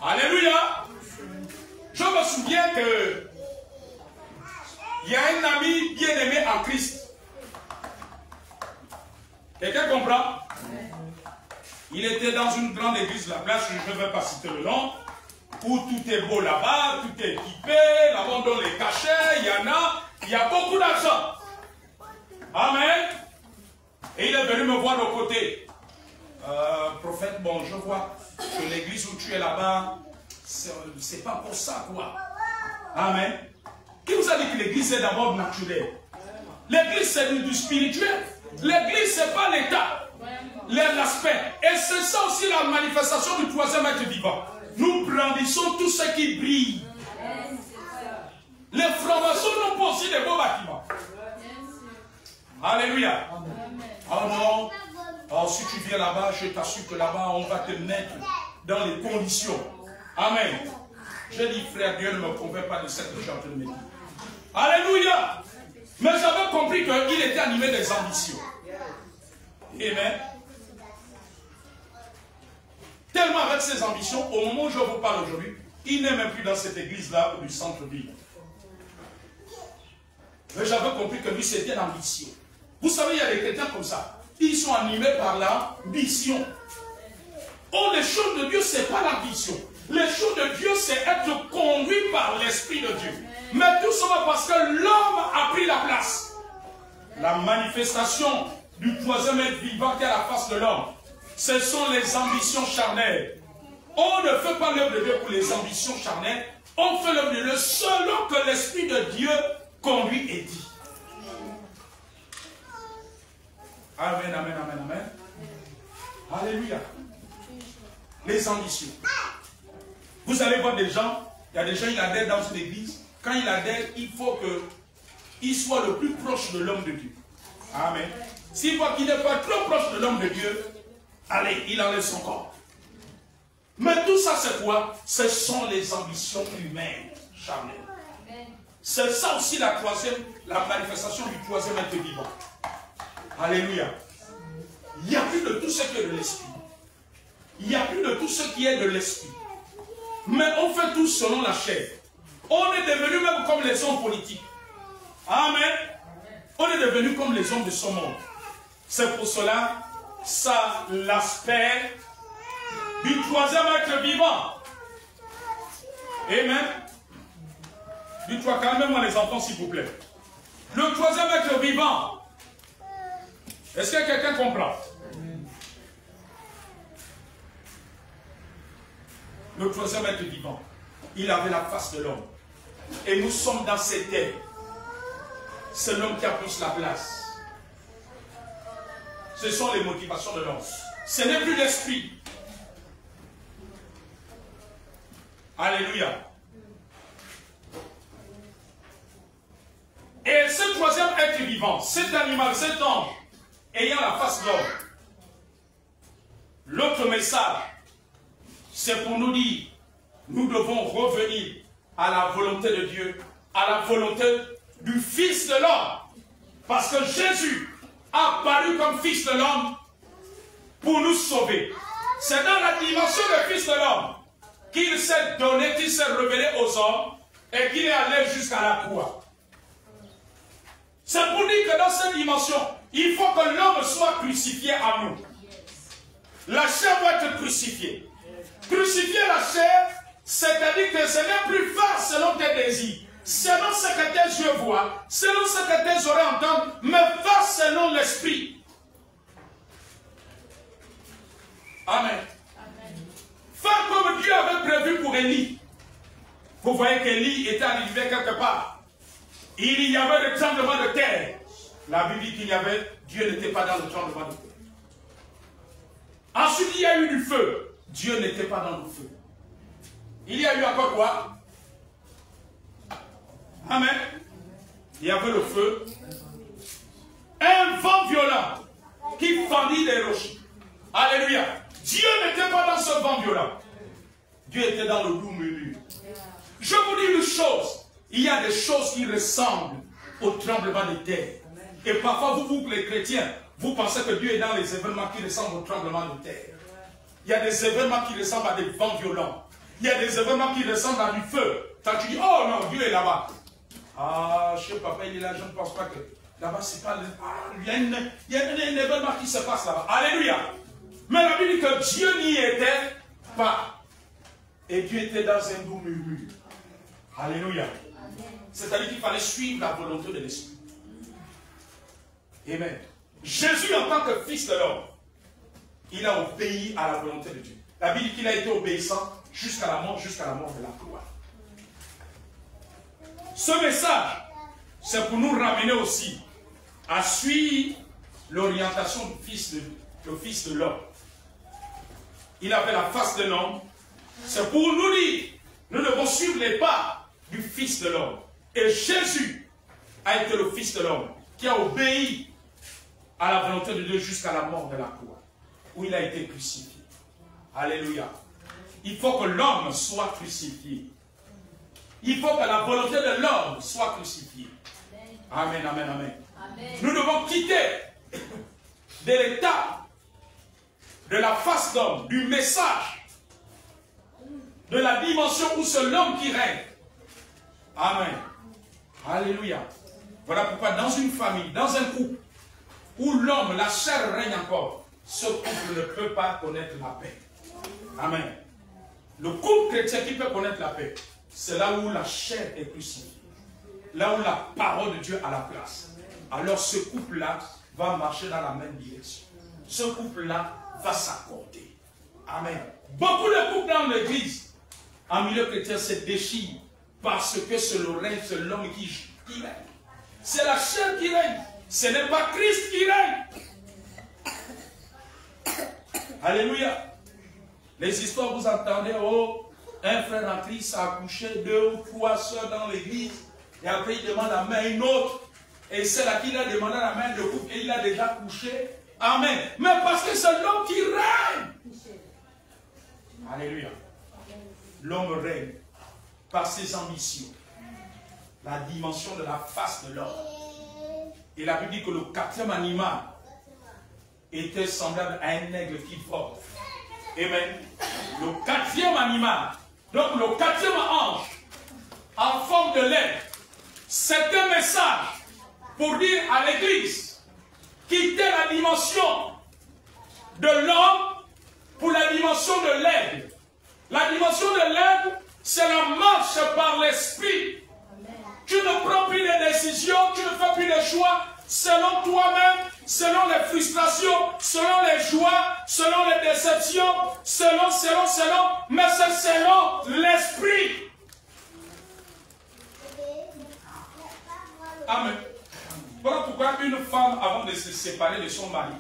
Alléluia. Je me souviens que il y a un ami bien-aimé en Christ. Quelqu'un comprend? Il était dans une grande église, la place, je ne vais pas citer le nom, où tout est beau là-bas, tout est équipé, là-bas on donne les cachets, il y a beaucoup d'argent. Amen. Et il est venu me voir de côté. Prophète, bon, je vois que l'église où tu es là-bas, c'est pas pour ça, quoi. Amen. Qui vous a dit que l'église est d'abord naturelle? L'église, c'est du spirituel. L'église, c'est pas l'état, l'aspect. Et c'est ça aussi la manifestation du troisième être vivant. Nous brandissons tout ce qui brille. Les francs-maçons n'ont pas aussi des beaux bâtiments. Alléluia. Oh non. Oh, si tu viens là-bas, je t'assure que là-bas, on va te mettre dans les conditions. Amen. Je dis, frère, Dieu ne me convainc pas de cette que je suis en train de me dire. Alléluia. Mais j'avais compris qu'il était animé des ambitions. Amen. Tellement avec ses ambitions, au moment où je vous parle aujourd'hui, il n'est même plus dans cette église-là du centre-ville. Mais j'avais compris que lui, c'était l'ambition. Vous savez, il y a des chrétiens comme ça. Ils sont animés par l'ambition. Oh, les choses de Dieu, ce n'est pas l'ambition. Les choses de Dieu, c'est être conduit par l'Esprit de Dieu. Mais tout ça parce que l'homme a pris la place. La manifestation du troisième être vivant qui est à la face de l'homme, ce sont les ambitions charnelles. On ne fait pas l'œuvre de Dieu pour les ambitions charnelles. On fait l'œuvre de Dieu selon que l'Esprit de Dieu conduit et dit. Amen, amen, amen, amen. Alléluia. Les ambitions. Vous allez voir des gens, il y a des gens, ils adhèrent dans une église. Quand il adhère, il faut qu'il soit le plus proche de l'homme de Dieu. Amen. S'il voit qu'il n'est pas trop proche de l'homme de Dieu, allez, il enlève son corps. Mais tout ça, c'est quoi? Ce sont les ambitions humaines, charnelles. C'est ça aussi la manifestation du troisième être vivant. Alléluia. Il n'y a plus de tout ce qui est de l'esprit. Il n'y a plus de tout ce qui est de l'esprit. Mais on fait tout selon la chair. On est devenu même comme les hommes politiques. Amen. On est devenu comme les hommes de ce monde. C'est pour cela, ça l'aspect du troisième être vivant. Amen. Dites-toi, calmez-moi les enfants s'il vous plaît. Le troisième être vivant. Est-ce que quelqu'un comprend? Le troisième être vivant, il avait la face de l'homme. Et nous sommes dans cette terre. C'est l'homme qui a pris la place. Ce sont les motivations de l'homme. Ce n'est plus l'esprit. Alléluia. Et ce troisième être vivant, cet animal, cet ange, ayant la face d'homme, l'autre message, c'est pour nous dire, nous devons revenir à la volonté de Dieu, à la volonté du Fils de l'homme. Parce que Jésus a apparu comme Fils de l'homme pour nous sauver. C'est dans la dimension du Fils de l'homme qu'il s'est donné, qu'il s'est révélé aux hommes et qu'il est allé jusqu'à la croix. C'est pour dire que dans cette dimension, il faut que l'homme soit crucifié à nous. La chair doit être crucifiée. Crucifier la chair, c'est-à-dire que ce n'est plus faire selon tes désirs, selon ce que tes yeux voient, selon ce que tes oreilles entendent, mais faire selon l'esprit. Amen. Faire comme Dieu avait prévu pour Élie. Vous voyez qu'Élie était arrivé quelque part. Il y avait le tremblement de terre. La Bible dit qu'il y avait, Dieu n'était pas dans le tremblement de terre. Ensuite, il y a eu du feu. Dieu n'était pas dans le feu. Il y a eu encore quoi? Amen. Il y avait le feu. Un vent violent qui fendit les rochers. Alléluia. Dieu n'était pas dans ce vent violent. Dieu était dans le doux murmure. Je vous dis une chose. Il y a des choses qui ressemblent au tremblement de terre. Et parfois, vous, les chrétiens, vous pensez que Dieu est dans les événements qui ressemblent au tremblement de terre. Il y a des événements qui ressemblent à des vents violents. Il y a des événements qui ressemblent à du feu. Quand tu dis, oh non, Dieu est là-bas. Ah, je sais, papa, il est là, je ne pense pas que là-bas, c'est pas... il y a un événement qui se passe là-bas. Alléluia. Mais la Bible dit que Dieu n'y était pas. Et Dieu était dans un doux murmure. Alléluia. C'est-à-dire qu'il fallait suivre la volonté de l'Esprit. Amen. Jésus, en tant que fils de l'homme, il a obéi à la volonté de Dieu. La Bible dit qu'il a été obéissant jusqu'à la mort de la croix. Ce message, c'est pour nous ramener aussi à suivre l'orientation du fils de l'homme. Il avait la face d'un homme. C'est pour nous dire, nous devons suivre les pas du fils de l'homme. Et Jésus a été le fils de l'homme qui a obéi à la volonté de Dieu jusqu'à la mort de la croix, où il a été crucifié. Alléluia. Il faut que l'homme soit crucifié. Il faut que la volonté de l'homme soit crucifiée. Amen, amen, amen. Amen. Nous devons quitter de l'état de la face d'homme, du message, de la dimension où c'est l'homme qui règne. Amen. Alléluia. Voilà pourquoi dans une famille, dans un couple, où l'homme, la chair règne encore, ce couple ne peut pas connaître la paix. Amen. Le couple chrétien qui peut connaître la paix, c'est là où la chair est crucifiée. Là où la parole de Dieu a la place. Alors ce couple-là va marcher dans la même direction. Ce couple-là va s'accorder. Amen. Beaucoup de couples dans l'église, en milieu chrétien, se déchirent parce que c'est le règne, c'est l'homme qui règne. C'est la chair qui règne. Ce n'est pas Christ qui règne. Alléluia. Les histoires, vous entendez, oh, un frère en Christ a accouché 2 ou 3 soeurs dans l'église, et après il demande la main à une autre, et c'est là qu'il a demandé la main de couple, et il a déjà couché. Amen. Mais parce que c'est l'homme qui règne. Alléluia. L'homme règne par ses ambitions. La dimension de la face de l'homme. Et la Bible dit que le 4e animal était semblable à un aigle qui vole. Amen. Le 4e animal, donc le 4e ange, en forme de l'aigle, c'est un message pour dire à l'église, quittez la dimension de l'homme pour la dimension de l'aigle. La dimension de l'aigle, c'est la marche par l'esprit. Tu ne prends plus de décisions, tu ne fais plus de choix selon toi-même, selon les frustrations, selon les joies, selon les déceptions, selon, mais c'est selon l'esprit. Amen. Voilà pourquoi une femme, avant de se séparer de son mari,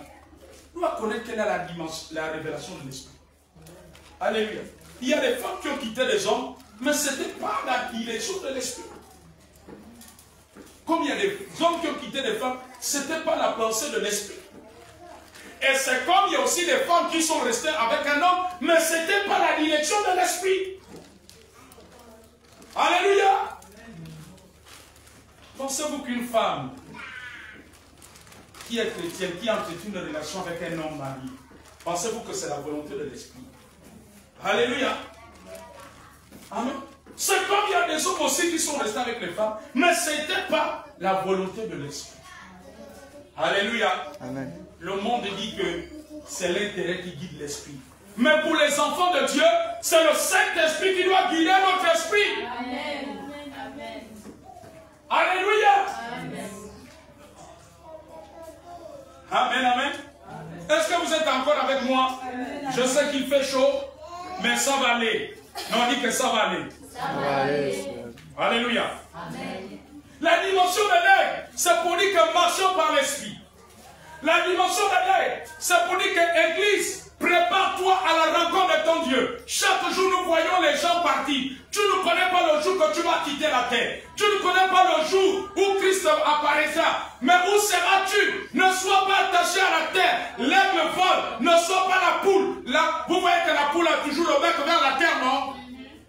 doit connaître quelle est la dimension, la révélation de l'esprit. Alléluia. Il y a des femmes qui ont quitté les hommes, mais ce n'était pas la direction de l'esprit. Comme il y a des hommes qui ont quitté des femmes, ce n'était pas la pensée de l'esprit. Et c'est comme il y a aussi des femmes qui sont restées avec un homme, mais ce n'était pas la direction de l'esprit. Alléluia. Pensez-vous qu'une femme qui est chrétienne, qui entretient une relation avec un homme marié, pensez-vous que c'est la volonté de l'esprit? Alléluia. Amen. C'est comme il y a des hommes aussi qui sont restés avec les femmes, mais ce n'était pas la volonté de l'esprit. Alléluia. Amen. Le monde dit que c'est l'intérêt qui guide l'esprit. Mais pour les enfants de Dieu, c'est le Saint-Esprit qui doit guider notre esprit. Amen. Amen. Alléluia. Amen. Amen, amen. Est-ce que vous êtes encore avec moi? Amen. Je sais qu'il fait chaud, mais ça va aller. Non, on dit que ça va aller. Ça va aller. Alléluia. Amen. La dimension de l'aigle, c'est pour dire que marchons par l'esprit. La dimension de l'aigle, c'est pour dire que Église, prépare-toi à la rencontre de ton Dieu. Chaque jour, nous voyons les gens partir. Tu ne connais pas le jour que tu vas quitter la terre. Tu ne connais pas le jour où Christ apparaîtra. Mais où seras-tu? Ne sois pas attaché à la terre. L'aigle vole. Ne sois pas la poule. Vous voyez que la poule a toujours le bec vers la terre, non?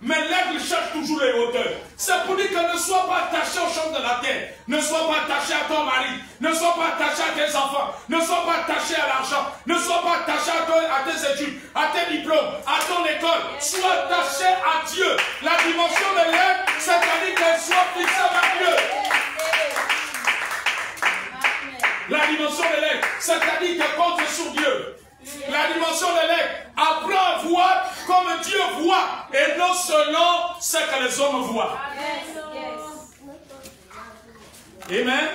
Mais l'aigle cherche toujours les hauteurs. C'est pour dire que ne sois pas attaché aux choses de la terre. Ne sois pas attaché à ton mari. Ne sois pas attaché à tes enfants. Ne sois pas attaché à l'argent. Ne sois pas attaché à tes études, à tes diplômes, à ton école. Sois attaché à Dieu. La dimension de l'aigle, c'est c'est-à-dire que compte sur Dieu. La dimension de l'aigle, apprends à voir comme Dieu voit et non selon ce que les hommes voient. Amen.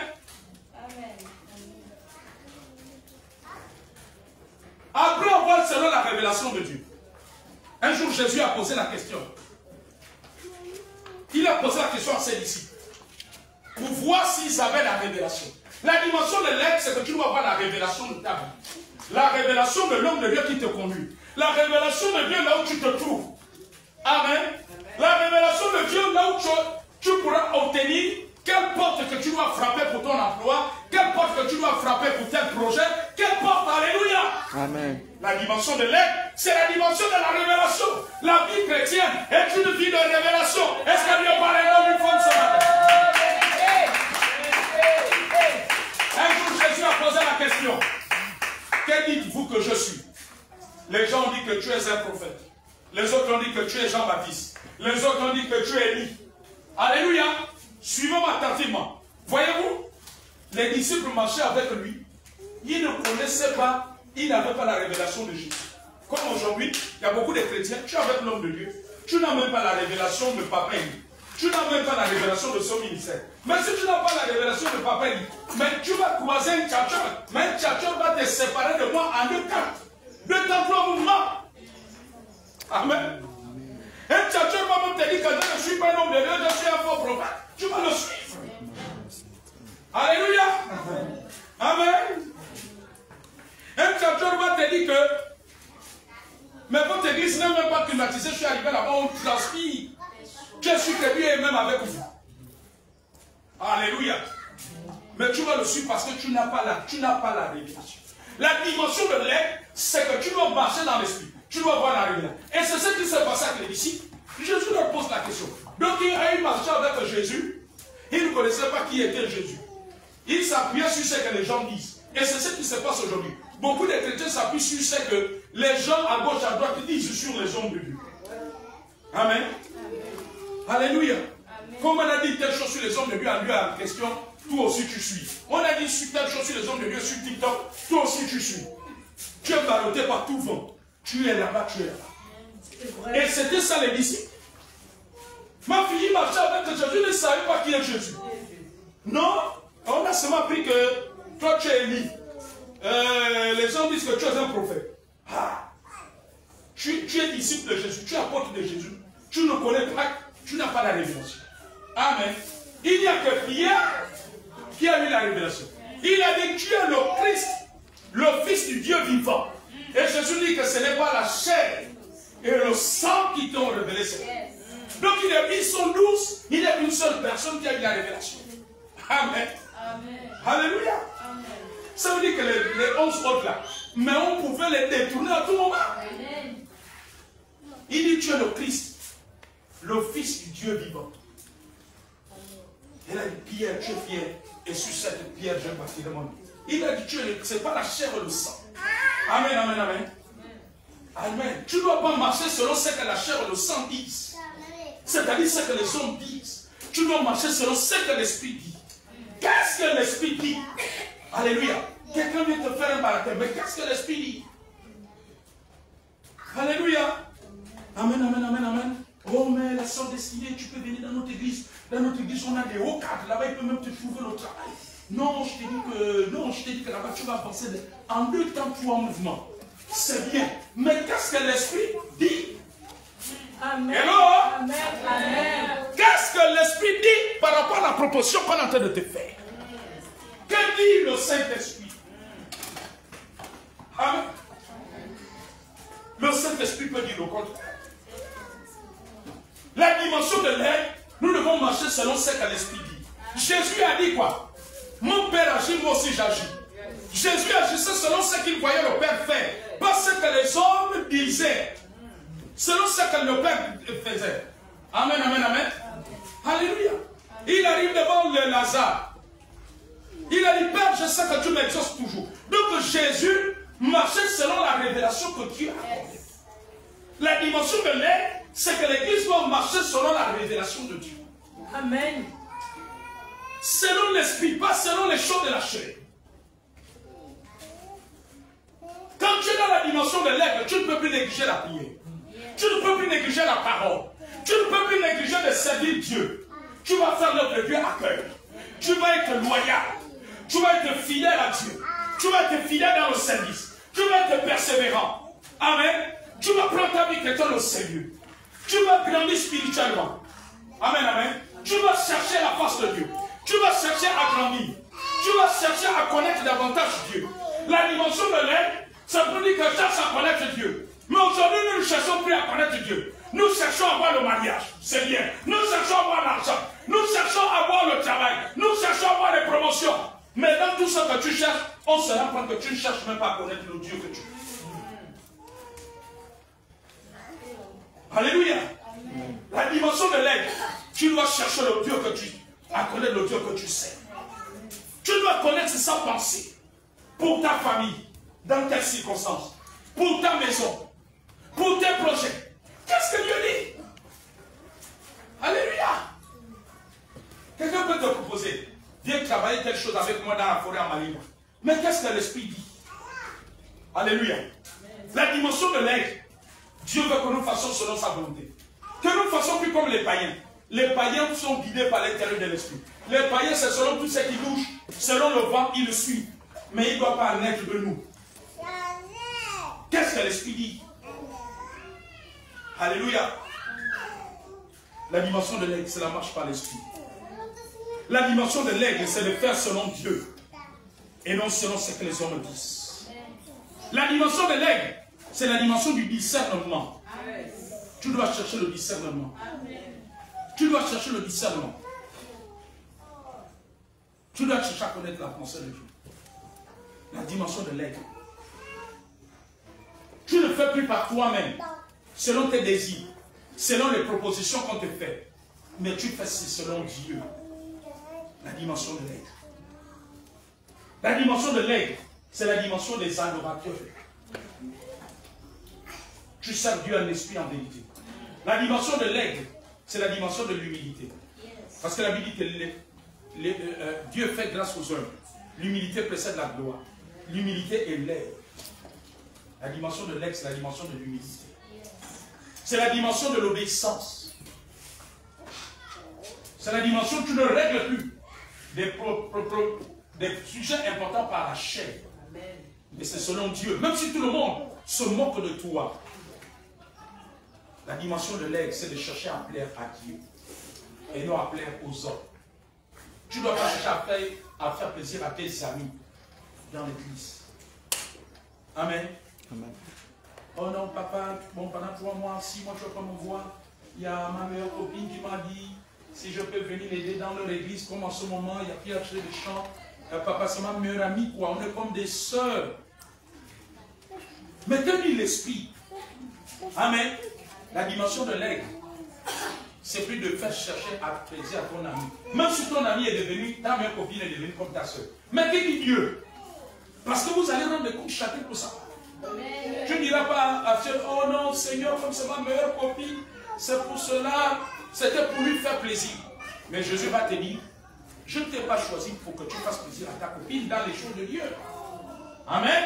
Apprends à voir selon la révélation de Dieu. Un jour, Jésus a posé la question. Il a posé la question à ses disciples. Pour voir s'ils avaient la révélation. La dimension de l'aigle, c'est que tu dois avoir la révélation de ta vie. La révélation de l'homme de Dieu qui te conduit. La révélation de Dieu là où tu te trouves. Amen. La révélation de Dieu là où tu pourras obtenir quelle porte que tu dois frapper pour ton emploi, quelle porte que tu dois frapper pour tel projet, quelle porte, alléluia. Amen. La dimension de l'aigle, c'est la dimension de la révélation. La vie chrétienne est une vie de révélation. Est-ce que Dieu parle dans une forme ce matin? Un jour, Jésus a posé la question. Que dites-vous que je suis? Les gens ont dit que tu es un prophète. Les autres ont dit que tu es Jean-Baptiste. Les autres ont dit que tu es Élie. Alléluia. Suivons-moi attentivement. Voyez-vous, les disciples marchaient avec lui. Ils ne connaissaient pas, ils n'avaient pas la révélation de Jésus. Comme aujourd'hui, il y a beaucoup de chrétiens, tu es avec l'homme de Dieu. Tu n'as même pas la révélation de Papa Élie. Tu n'as même pas la révélation de son ministère. Mais si tu n'as pas la révélation de Papa Élie, mais tu vas croiser un tchatcheur. Mais un tchatcheur va te séparer de moi en deux temps. Deux temps, trois mouvements. Amen. Un tchatcheur va même te dire que je ne suis pas un homme de Dieu, je suis un faux prophète. Tu vas le suivre. Alléluia. Amen. Un tchatcheur va te dire que mais votre église n'est même pas climatisée, je suis arrivé là-bas, on transpire. Je suis que Dieu est même avec vous. Alléluia. Mais tu vas le suivre parce que tu n'as pas la révélation. La dimension de l'aigle, c'est que tu dois marcher dans l'esprit. Tu dois voir la révélation. Et c'est ce qui s'est passé avec les disciples. Jésus leur pose la question. Donc ils marchaient avec Jésus. Ils ne connaissaient pas qui était Jésus. Ils s'appuyaient sur ce que les gens disent. Et c'est ce qui se passe aujourd'hui. Beaucoup de chrétiens s'appuient sur ce que les gens à gauche, à droite disent sur les hommes de Dieu. Amen. Alléluia. Amen. Comme on a dit telle chose sur les hommes de Dieu, en Dieu a en question, toi aussi tu suis. On a dit telle chose sur les hommes de Dieu sur TikTok, toi aussi tu suis. Tu es ballotté par tout vent. Tu es là-bas, tu es là-bas. Et c'était ça les disciples. Ma fille marchait avec Jésus, ne savait pas qui est Jésus. Non, on a seulement appris que toi tu es Élie. Les gens disent que tu es un prophète. Ah. Tu es disciple de Jésus, tu es apôtre de Jésus. Tu ne connais pas, tu n'as pas la révélation. Amen. Il n'y a que Pierre qui a eu la révélation. Il a dit, tu es le Christ, le Fils du Dieu vivant. Et Jésus dit que ce n'est pas la chair et le sang qui t'ont révélé ça. Donc ils sont 12, il n'y a qu'une seule personne qui a eu la révélation. Amen. Amen. Alléluia. Amen. Ça veut dire que les 11 autres là, mais on pouvait les détourner à tout moment. Amen. Il dit, tu es le Christ, le Fils du Dieu vivant. Il a dit, Pierre, tu es fier. Et sur cette pierre, je bâtirai mon lit. Il a dit, ce n'est pas la chair et le sang. Amen, amen, amen. Amen. Tu ne dois pas marcher selon ce que la chair et le sang disent. C'est-à-dire ce que les hommes disent. Tu dois marcher selon ce que l'Esprit dit. Qu'est-ce que l'Esprit dit? Alléluia. Quelqu'un vient te faire un baptême. Mais qu'est-ce que l'Esprit dit? Alléluia. Amen, amen, amen, amen. Oh, mais la sœur destinée, tu peux venir dans notre église. Dans notre église, on a des hauts cadres. Là-bas, il peut même te trouver le travail. Non, je t'ai dit que là-bas, tu vas penser en 2 temps, 3 mouvements. C'est bien. Mais qu'est-ce que l'Esprit dit? Amen. Hello? Amen. Amen. Qu'est-ce que l'Esprit dit par rapport à la proposition qu'on est en train de te faire? Que dit le Saint-Esprit? Amen. Le Saint-Esprit peut dire le contraire. La dimension de l'aide, nous devons marcher selon ce que l'Esprit dit. Jésus a dit quoi? Mon Père agit, moi aussi j'agis. Jésus agissait selon ce qu'il voyait le Père faire. Pas ce que les hommes disaient. Selon ce que le Père faisait. Amen, amen, amen. Alléluia. Il arrive devant le Lazare. Il a dit, Père, je sais que tu m'exauces toujours. Donc Jésus marchait selon la révélation que Dieu a accordée. La dimension de l'aide, c'est que l'Église doit marcher selon la révélation de Dieu. Amen. Selon l'Esprit, pas selon les choses de la chair. Quand tu es dans la dimension de l'aigle, tu ne peux plus négliger la prière. Tu ne peux plus négliger la parole. Tu ne peux plus négliger de servir Dieu. Tu vas faire l'œuvre de Dieu à cœur. Tu vas être loyal. Tu vas être fidèle à Dieu. Tu vas être fidèle dans le service. Tu vas être persévérant. Amen. Tu vas prendre ta vie chrétienne au sérieux. Tu vas grandir spirituellement. Amen, amen. Tu vas chercher la face de Dieu. Tu vas chercher à grandir. Tu vas chercher à connaître davantage Dieu. La dimension de l'aide, ça veut dire que cherche à connaître Dieu. Mais aujourd'hui, nous ne cherchons plus à connaître Dieu. Nous cherchons à avoir le mariage. C'est bien. Nous cherchons à avoir l'argent. Nous cherchons à avoir le travail. Nous cherchons à avoir les promotions. Mais dans tout ce que tu cherches, on se rend compte que tu ne cherches même pas à connaître le Dieu que tu es. Alléluia. Amen. La dimension de l'aide, tu dois chercher le Dieu que tu à connaître le Dieu que tu sais. Tu dois connaître sa pensée pour ta famille, dans quelles circonstances, pour ta maison, pour tes projets. Qu'est-ce que Dieu dit? Alléluia. Quelqu'un peut te proposer, viens travailler quelque chose avec moi dans la forêt en Mali. Mais qu'est-ce que l'Esprit dit? Alléluia. La dimension de l'aide, Dieu veut que nous fassions selon sa volonté. Que nous ne fassions plus comme les païens. Les païens sont guidés par l'intérieur de l'esprit. Les païens, c'est selon tout ce qui bouge. Selon le vent, ils le suivent. Mais il ne doit pas naître de nous. Qu'est-ce que l'esprit dit? Alléluia. La dimension de l'aigle, c'est la marche par l'esprit. La dimension de l'aigle, c'est de faire selon Dieu. Et non selon ce que les hommes disent. La dimension de l'aigle, c'est la dimension du discernement. Tu dois chercher le discernement. Tu dois chercher le discernement. Tu dois chercher à connaître la pensée de Dieu. La dimension de l'aigle. Tu ne fais plus par toi-même, selon tes désirs, selon les propositions qu'on te fait. Mais tu fais selon Dieu. La dimension de l'aigle. La dimension de l'aigle, c'est la dimension des adorateurs. Tu sers Dieu en esprit, en vérité. La dimension de l'aigle, c'est la dimension de l'humilité. Parce que la Bible dit que Dieu fait grâce aux hommes. L'humilité précède la gloire. L'humilité est l'aigle. La dimension de l'aigle, c'est la dimension de l'humilité. C'est la dimension de l'obéissance. C'est la dimension où tu ne règles plus des sujets importants par la chair. Mais c'est selon Dieu. Même si tout le monde se moque de toi. La dimension de l'aigle, c'est de chercher à plaire à Dieu. Et non à plaire aux hommes. Tu ne dois pas chercher à faire plaisir à tes amis dans l'église. Amen. Amen. Oh non, papa, bon, pendant 3 mois, 6 mois, tu vas pas me voir. Il y a ma meilleure copine qui m'a dit si je peux venir l'aider dans leur église, comme en ce moment, il y a plus à acheter des chants. Papa, c'est ma meilleure amie, quoi. On est comme des sœurs. Mais que dit l'esprit? Amen. La dimension de l'aigle, c'est plus de faire chercher à plaisir à ton ami. Même si ton ami est devenu, ta meilleure copine est devenue comme ta soeur. Mais que dit Dieu? Parce que vous allez rendre des coups de château pour ça. Tu ne diras pas à Dieu, oh non, Seigneur, comme c'est ma meilleure copine, c'est pour cela, c'était pour lui faire plaisir. Mais Jésus va te dire, je ne t'ai pas choisi pour que tu fasses plaisir à ta copine dans les choses de Dieu. Amen.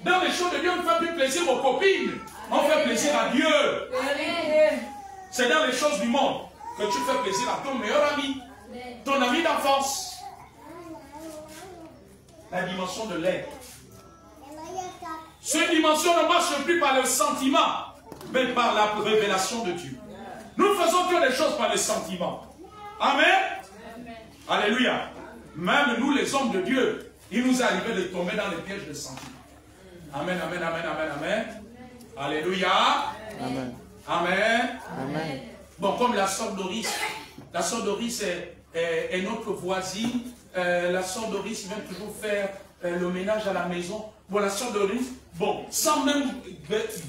Dans les choses de Dieu, on ne fait plus plaisir aux copines. On fait plaisir à Dieu. C'est dans les choses du monde que tu fais plaisir à ton meilleur ami, ton ami d'enfance. La dimension de l'aigle. Cette dimension ne marche plus par le sentiment, mais par la révélation de Dieu. Nous faisons que des choses par les sentiments. Amen. Alléluia. Même nous, les hommes de Dieu, il nous est arrivé de tomber dans les pièges des sentiments. Amen, amen, amen, amen, amen. Alléluia. Amen. Amen. Amen. Bon, comme la sœur Doris est notre voisine. La sœur Doris vient toujours faire le ménage à la maison. Bon, la sœur Doris, bon, sans même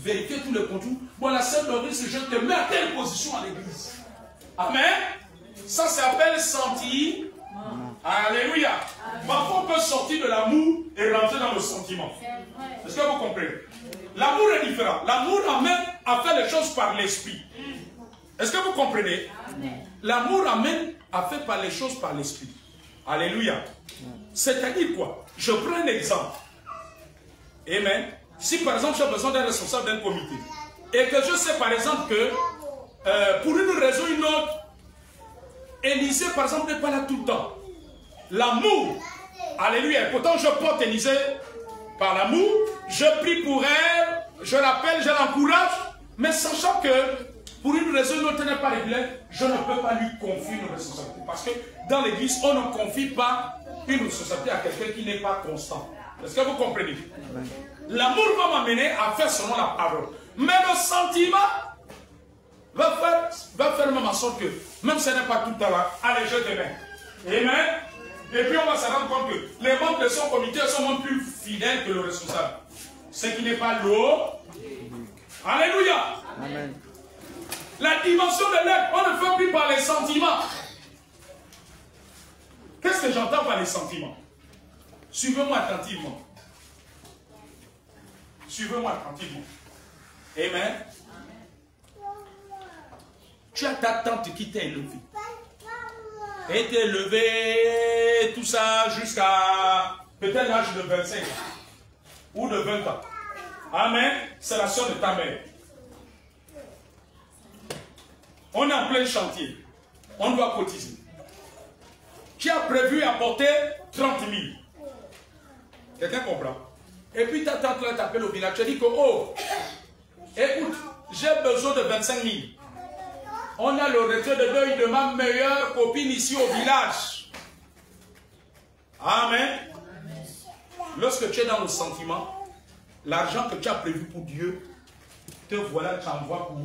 vérifier tout le contour, bon, la sœur Doris, je te mets à telle position à l'église. Amen. Ça s'appelle sentir. Alléluia. Parfois, on peut sortir de l'amour et rentrer dans le sentiment. Est-ce que vous comprenez? L'amour est différent. L'amour amène à faire les choses par l'esprit. Est-ce que vous comprenez? L'amour amène à faire par les choses par l'esprit. Alléluia. C'est-à-dire quoi? Je prends un exemple. Amen. si par exemple j'ai besoin d'un responsable d'un comité, et que je sais par exemple que pour une raison ou une autre, Élisée par exemple n'est pas là tout le temps. L'amour, alléluia, pourtant je porte Élisée par l'amour, je prie pour elle, je l'appelle, je l'encourage, mais sachant que pour une raison ou une autre elle n'est pas régulière, je ne peux pas lui confier une responsabilité. Parce que dans l'église, on ne confie pas une responsabilité à quelqu'un qui n'est pas constant. Est-ce que vous comprenez? L'amour va m'amener à faire selon la parole. Mais le sentiment va faire même en sorte que, même si ce n'est pas tout à l'heure, allez, je te mets. Amen. Et puis on va se rendre compte que les membres de son comité sont même plus fidèles que le responsable. Ce qui n'est pas l'eau. Alléluia. Amen. La dimension de l'aide, on ne fait plus par les sentiments. Qu'est-ce que j'entends par les sentiments? Suivez-moi attentivement. Suivez-moi attentivement. Amen. Tu as ta tante qui t'a élevé. Et t'es élevé, tout ça, jusqu'à peut-être l'âge de 25 ans. Ou de 20 ans. Amen. C'est la soeur de ta mère. On est en plein chantier. On doit cotiser. Tu as prévu apporter 30 000. Quelqu'un comprend? Et puis ta tante là t'appelle au village. Tu dis que, oh, écoute, j'ai besoin de 25 000. On a le retrait de deuil de ma meilleure copine ici au village. Amen. Lorsque tu es dans le sentiment, l'argent que tu as prévu pour Dieu, te voilà, tu envoies pour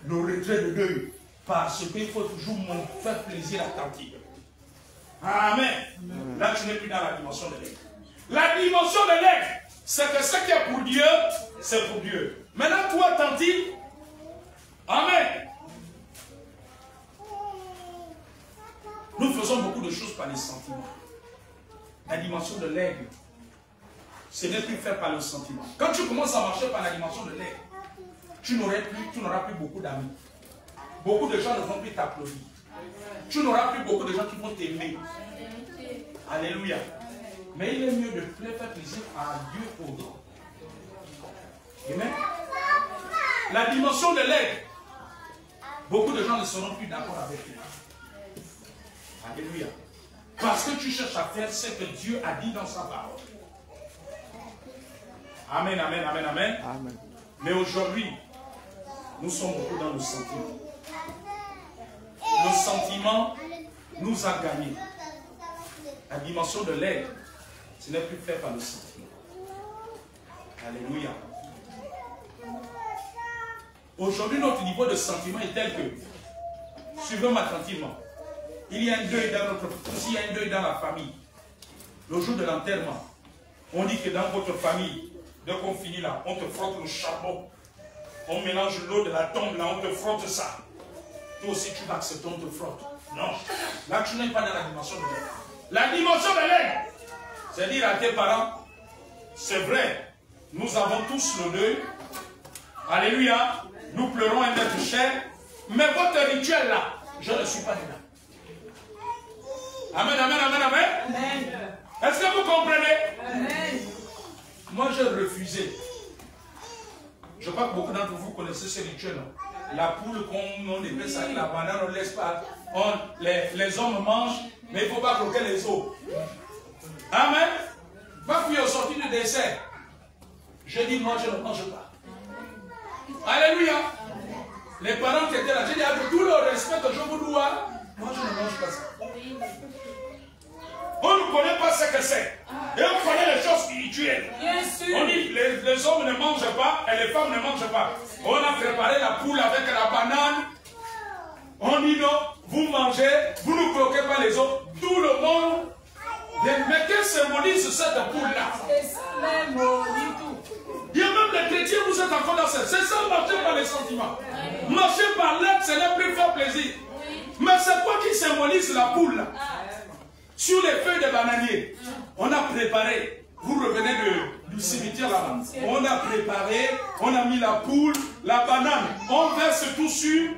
le retrait de deuil. Parce qu'il faut toujours faire plaisir à ta tante. Amen. Là, tu n'es plus dans la dimension de l'aide. La dimension de l'aide, c'est que ce qui est pour Dieu, c'est pour Dieu. Maintenant, toi, tantine, amen. Nous faisons beaucoup de choses par les sentiments. La dimension de l'aigle, ce n'est plus fait par le sentiment. Quand tu commences à marcher par la dimension de l'aigle, tu n'auras plus beaucoup d'amis. Beaucoup de gens ne vont plus t'applaudir. Tu n'auras plus beaucoup de gens qui vont t'aimer. Alléluia. Mais il est mieux de faire plaisir à Dieu pour toi. Amen. La dimension de l'aigle, beaucoup de gens ne seront plus d'accord avec toi. Alléluia. Parce que tu cherches à faire ce que Dieu a dit dans sa parole. Amen, amen, amen, amen. Amen. Mais aujourd'hui, nous sommes beaucoup dans le sentiment. Le sentiment nous a gagné. La dimension de l'aide, ce n'est plus fait par le sentiment. Alléluia. Aujourd'hui, notre niveau de sentiment est tel que, suivez-moi attentivement, il y a un deuil dans notre famille, il y a un deuil dans la famille. Le jour de l'enterrement, on dit que dans votre famille, dès qu'on finit là, on te frotte le charbon. On mélange l'eau de la tombe là, on te frotte ça. Toi aussi tu vas accepter, on te frotte. Non. Là tu n'es pas dans la dimension de l'aide. La dimension de l'aide, c'est dire à tes parents, c'est vrai, nous avons tous le deuil. Alléluia. Nous pleurons un être cher. Mais votre rituel là, je ne suis pas dedans. Amen, amen, amen, amen. Amen. Est-ce que vous comprenez? Amen. Moi, j'ai refusé. Je crois que beaucoup d'entre vous connaissez ce rituel. La poule, qu'on épée ça, la banane, on ne laisse pas. Les hommes mangent, mais il ne faut pas croquer les os. Amen. Ma fille est sortie du dessert. Je dis, moi, je ne mange pas. Alléluia. Les parents qui étaient là, j'ai dit, avec tout le respect que je vous dois, moi, je ne mange pas ça. On ne connaît pas ce que c'est. Et on connaît les choses spirituelles. On dit les hommes ne mangent pas et les femmes ne mangent pas. On a préparé la poule avec la banane. On dit non, vous mangez, vous ne croquez pas les autres. Tout le monde. Mais que symbolise cette poule-là? Il y a même des chrétiens, vous êtes encore dans ça. C'est ça, marcher par les sentiments. Marcher par l'aide, ce n'est plus faire plaisir. Mais c'est quoi qui symbolise la poule là? Sur les feuilles de bananier, on a préparé, vous revenez du cimetière là-bas, on a préparé, on a mis la poule, la banane, on verse tout sur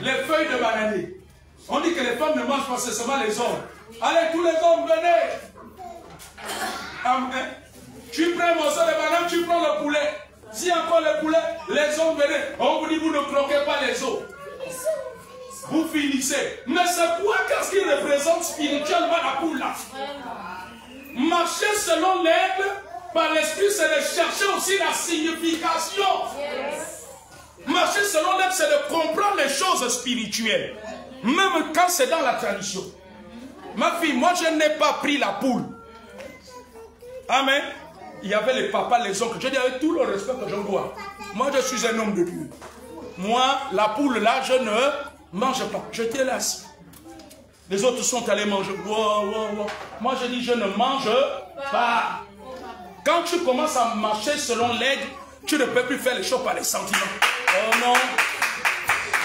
les feuilles de bananier. On dit que les femmes ne mangent pas, c'est seulement les hommes. Allez, tous les hommes, venez. Amen. Tu prends un morceau de banane, tu prends le poulet. Si encore le poulet, les os venaient. On vous dit, vous ne croquez pas les os. Vous finissez. Mais c'est quoi qu'est-ce qui représente spirituellement la poule là? Marcher selon l'aigle, par l'esprit, c'est de chercher aussi la signification. Marcher selon l'aigle, c'est de comprendre les choses spirituelles. Même quand c'est dans la tradition. Ma fille, moi je n'ai pas pris la poule. Amen. Il y avait les papas, les oncles. Je dis avec tout le respect que je dois. Moi je suis un homme de Dieu. Moi, la poule là, je ne mange pas. Je te laisse. Les autres sont allés manger. Moi je dis je ne mange pas. Quand tu commences à marcher selon l'aigle, tu ne peux plus faire les choses par les sentiments. Oh non.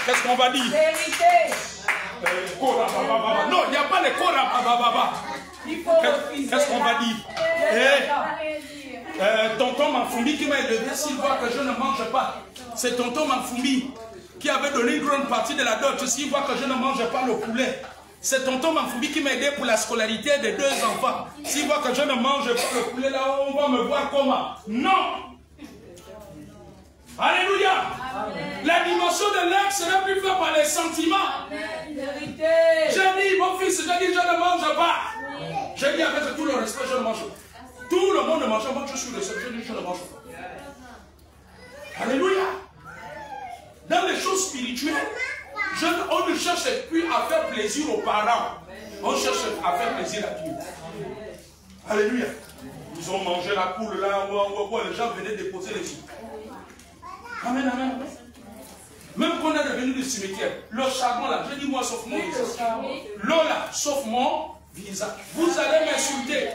Qu'est-ce qu'on va dire? Vérité. Non, il n'y a pas les korabababa. Qu'est-ce qu'on va dire? Tonton Manfoumi qui m'a élevé, s'il voit que je ne mange pas. C'est tonton Manfoumi qui avait donné une grande partie de la dot. S'il voit que je ne mange pas le poulet. C'est tonton Manfoumi qui m'a aidé pour la scolarité des 2 enfants. S'il voit que je ne mange pas le poulet, là, on va me voir comment? Non! Alléluia! Amen. La dimension de l'aigle sera plus faite par les sentiments. J'ai dit, mon fils, j'ai dit, je ne mange pas. Oui. J'ai dit avec tout le respect, je ne mange pas. Tout le monde ne mange pas, moi je suis le seul, je dis, je ne mange pas. Alléluia! Dans les choses spirituelles, on ne cherche plus à faire plaisir aux parents. On cherche à faire plaisir à Dieu. Alléluia! Ils ont mangé la poule là, les gens venaient déposer les yeux. Amen, amen. Même quand on est revenu du cimetière, le charbon là, je dis moi sauf mon visage. L'eau là, sauf mon visage. Vous allez m'insulter,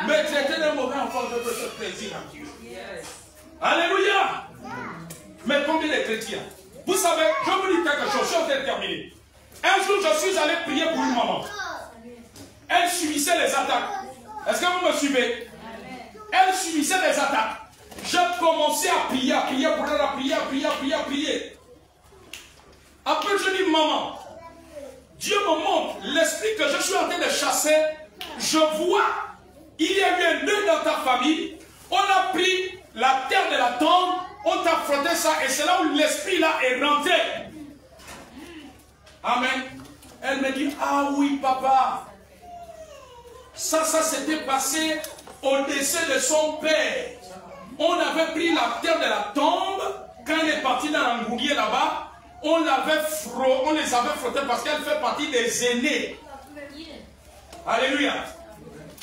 me traiter d'un mauvais enfant, je peux faire plaisir à Dieu. Alléluia. Mais combien de chrétiens? Vous savez, je vous dis quelque chose, je suis en train de terminer. Un jour, je suis allé prier pour une maman. Elle subissait les attaques. Est-ce que vous me suivez? Elle subissait les attaques. J'ai commencé à prier pour elle, à prier. Après, je dis, maman, Dieu me montre l'esprit que je suis en train de chasser. Je vois, il y a eu un deuil dans ta famille. On a pris la terre de la tombe, on t'a frotté ça, et c'est là où l'esprit là est rentré. Amen. Elle me dit, ah oui, papa. Ça s'était passé au décès de son père. On avait pris la terre de la tombe, quand elle est partie dans l'angoulier là-bas, on les avait frottés parce qu'elle fait partie des aînés. Alléluia.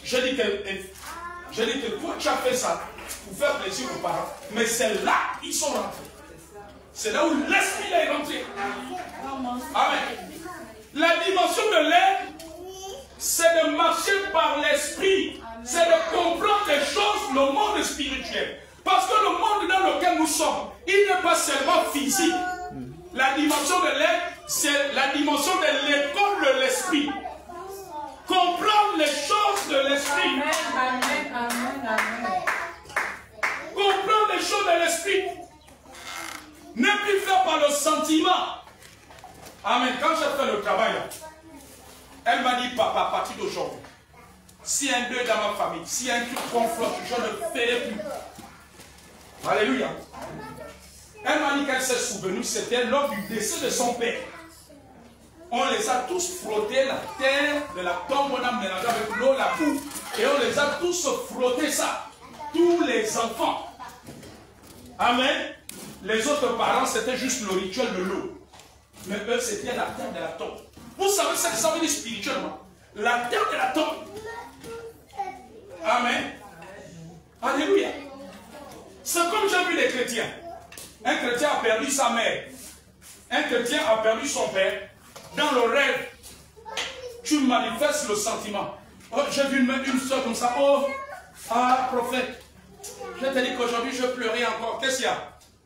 Je dis que toi tu as fait ça pour faire plaisir aux parents, mais c'est là qu'ils sont rentrés. C'est là où l'esprit est rentré. Amen. La dimension de l'aigle, c'est de marcher par l'esprit. C'est de comprendre les choses, le monde spirituel. Parce que le monde dans lequel nous sommes, il n'est pas seulement physique. La dimension de l'aigle, c'est la dimension de l'école de l'esprit. Comprendre les choses de l'esprit. Comprendre les choses de l'esprit. Ne plus faire par le sentiment. Amen. Quand j'ai fait le travail, elle m'a dit, papa, à partir d'aujourd'hui, s'il y a un deuil dans ma famille, s'il y a un truc conflit, je ne ferai plus. Alléluia. Elle m'a dit qu'elle s'est souvenue, c'était lors du décès de son père. On les a tous frottés, la terre de la tombe, on a mélangé avec l'eau, la boue, et on les a tous frottés ça. Tous les enfants. Amen. Les autres parents, c'était juste le rituel de l'eau. Mais eux, c'était la terre de la tombe. Vous savez ce que ça veut dire spirituellement? La terre de la tombe. Amen. Alléluia. C'est comme j'ai vu des chrétiens. Un chrétien a perdu sa mère. Un chrétien a perdu son père. Dans le rêve, tu manifestes le sentiment. Oh, j'ai vu une soeur comme ça. Oh, ah, prophète. Je te dis qu'aujourd'hui je pleurais encore. Qu'est-ce qu'il y a?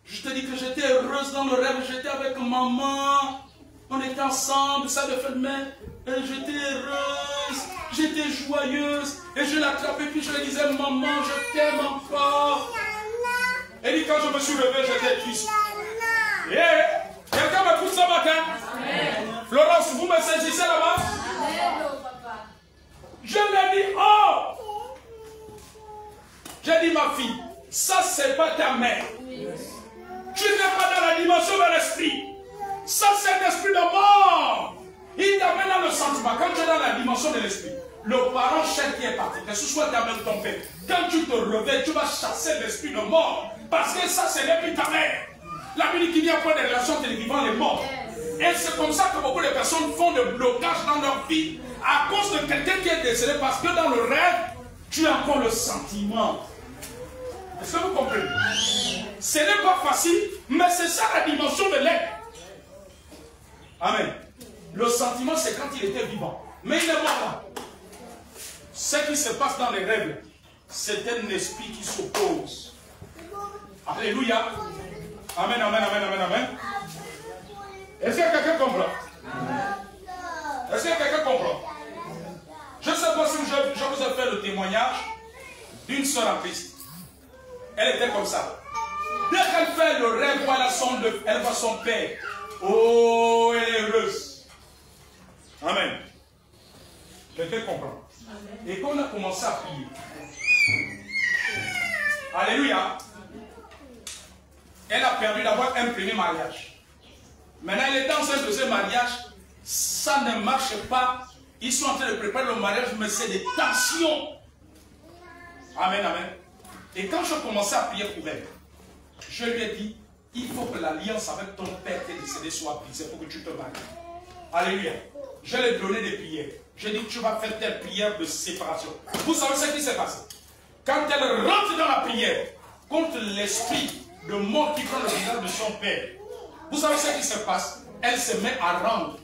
Je te dis que j'étais heureuse dans le rêve. J'étais avec maman. On était ensemble, ça me fait de main. J'étais heureuse. J'étais joyeuse. Et je l'attrapais, puis je lui disais, maman, je t'aime encore. Et dit, quand je me suis levé, j'étais triste. Quelqu'un m'écoute ce matin? Amen. Florence, vous me saisissez là-bas? Je lui ai dit, oh! J'ai dit, ma fille, ça, c'est pas ta mère. Tu n'es pas dans la dimension de l'esprit. Ça, c'est un esprit de mort. Il t'amène dans le sentiment. Quand tu es dans la dimension de l'esprit, le parent chef qui est parti, que ce soit ta mère ou ton père, quand tu te réveilles, tu vas chasser l'esprit de mort. Parce que ça, c'est l'esprit de ta mère. La Bible qui vient prendre des relations entre les vivants et les morts. Et c'est comme ça que beaucoup de personnes font des blocages dans leur vie à cause de quelqu'un qui est décédé. Parce que dans le rêve, tu as encore le sentiment. Est-ce que vous comprenez? Ce n'est pas facile, mais c'est ça la dimension de l'être. Amen. Le sentiment, c'est quand il était vivant. Mais il est mort là. Ce qui se passe dans les rêves, c'est un esprit qui s'oppose. Alléluia. Amen, amen, amen, amen, amen. Est-ce que quelqu'un comprend? Est-ce que quelqu'un comprend? Je ne sais pas si je vous ai fait le témoignage d'une soeur en Christ. Elle était comme ça. Dès qu'elle fait le rêve, elle voit son père. Oh, elle est heureuse. Amen. Quelqu'un comprend? Et quand on a commencé à prier, alléluia, elle a perdu d'avoir un premier mariage. Maintenant, elle est dans un deuxième mariage, ça ne marche pas. Ils sont en train de préparer le mariage, mais c'est des tensions. Amen, amen. Et quand je commençais à prier pour elle, je lui ai dit, il faut que l'alliance avec ton père qui est décédé soit brisée pour que tu te maries. Alléluia. Je lui ai donné des prières. Je lui ai dit, tu vas faire telle prière de séparation. Vous savez ce qui s'est passé? Quand elle rentre dans la prière contre l'esprit de mort qui prend le visage de son père, vous savez ce qui se passe? Elle se met à rendre.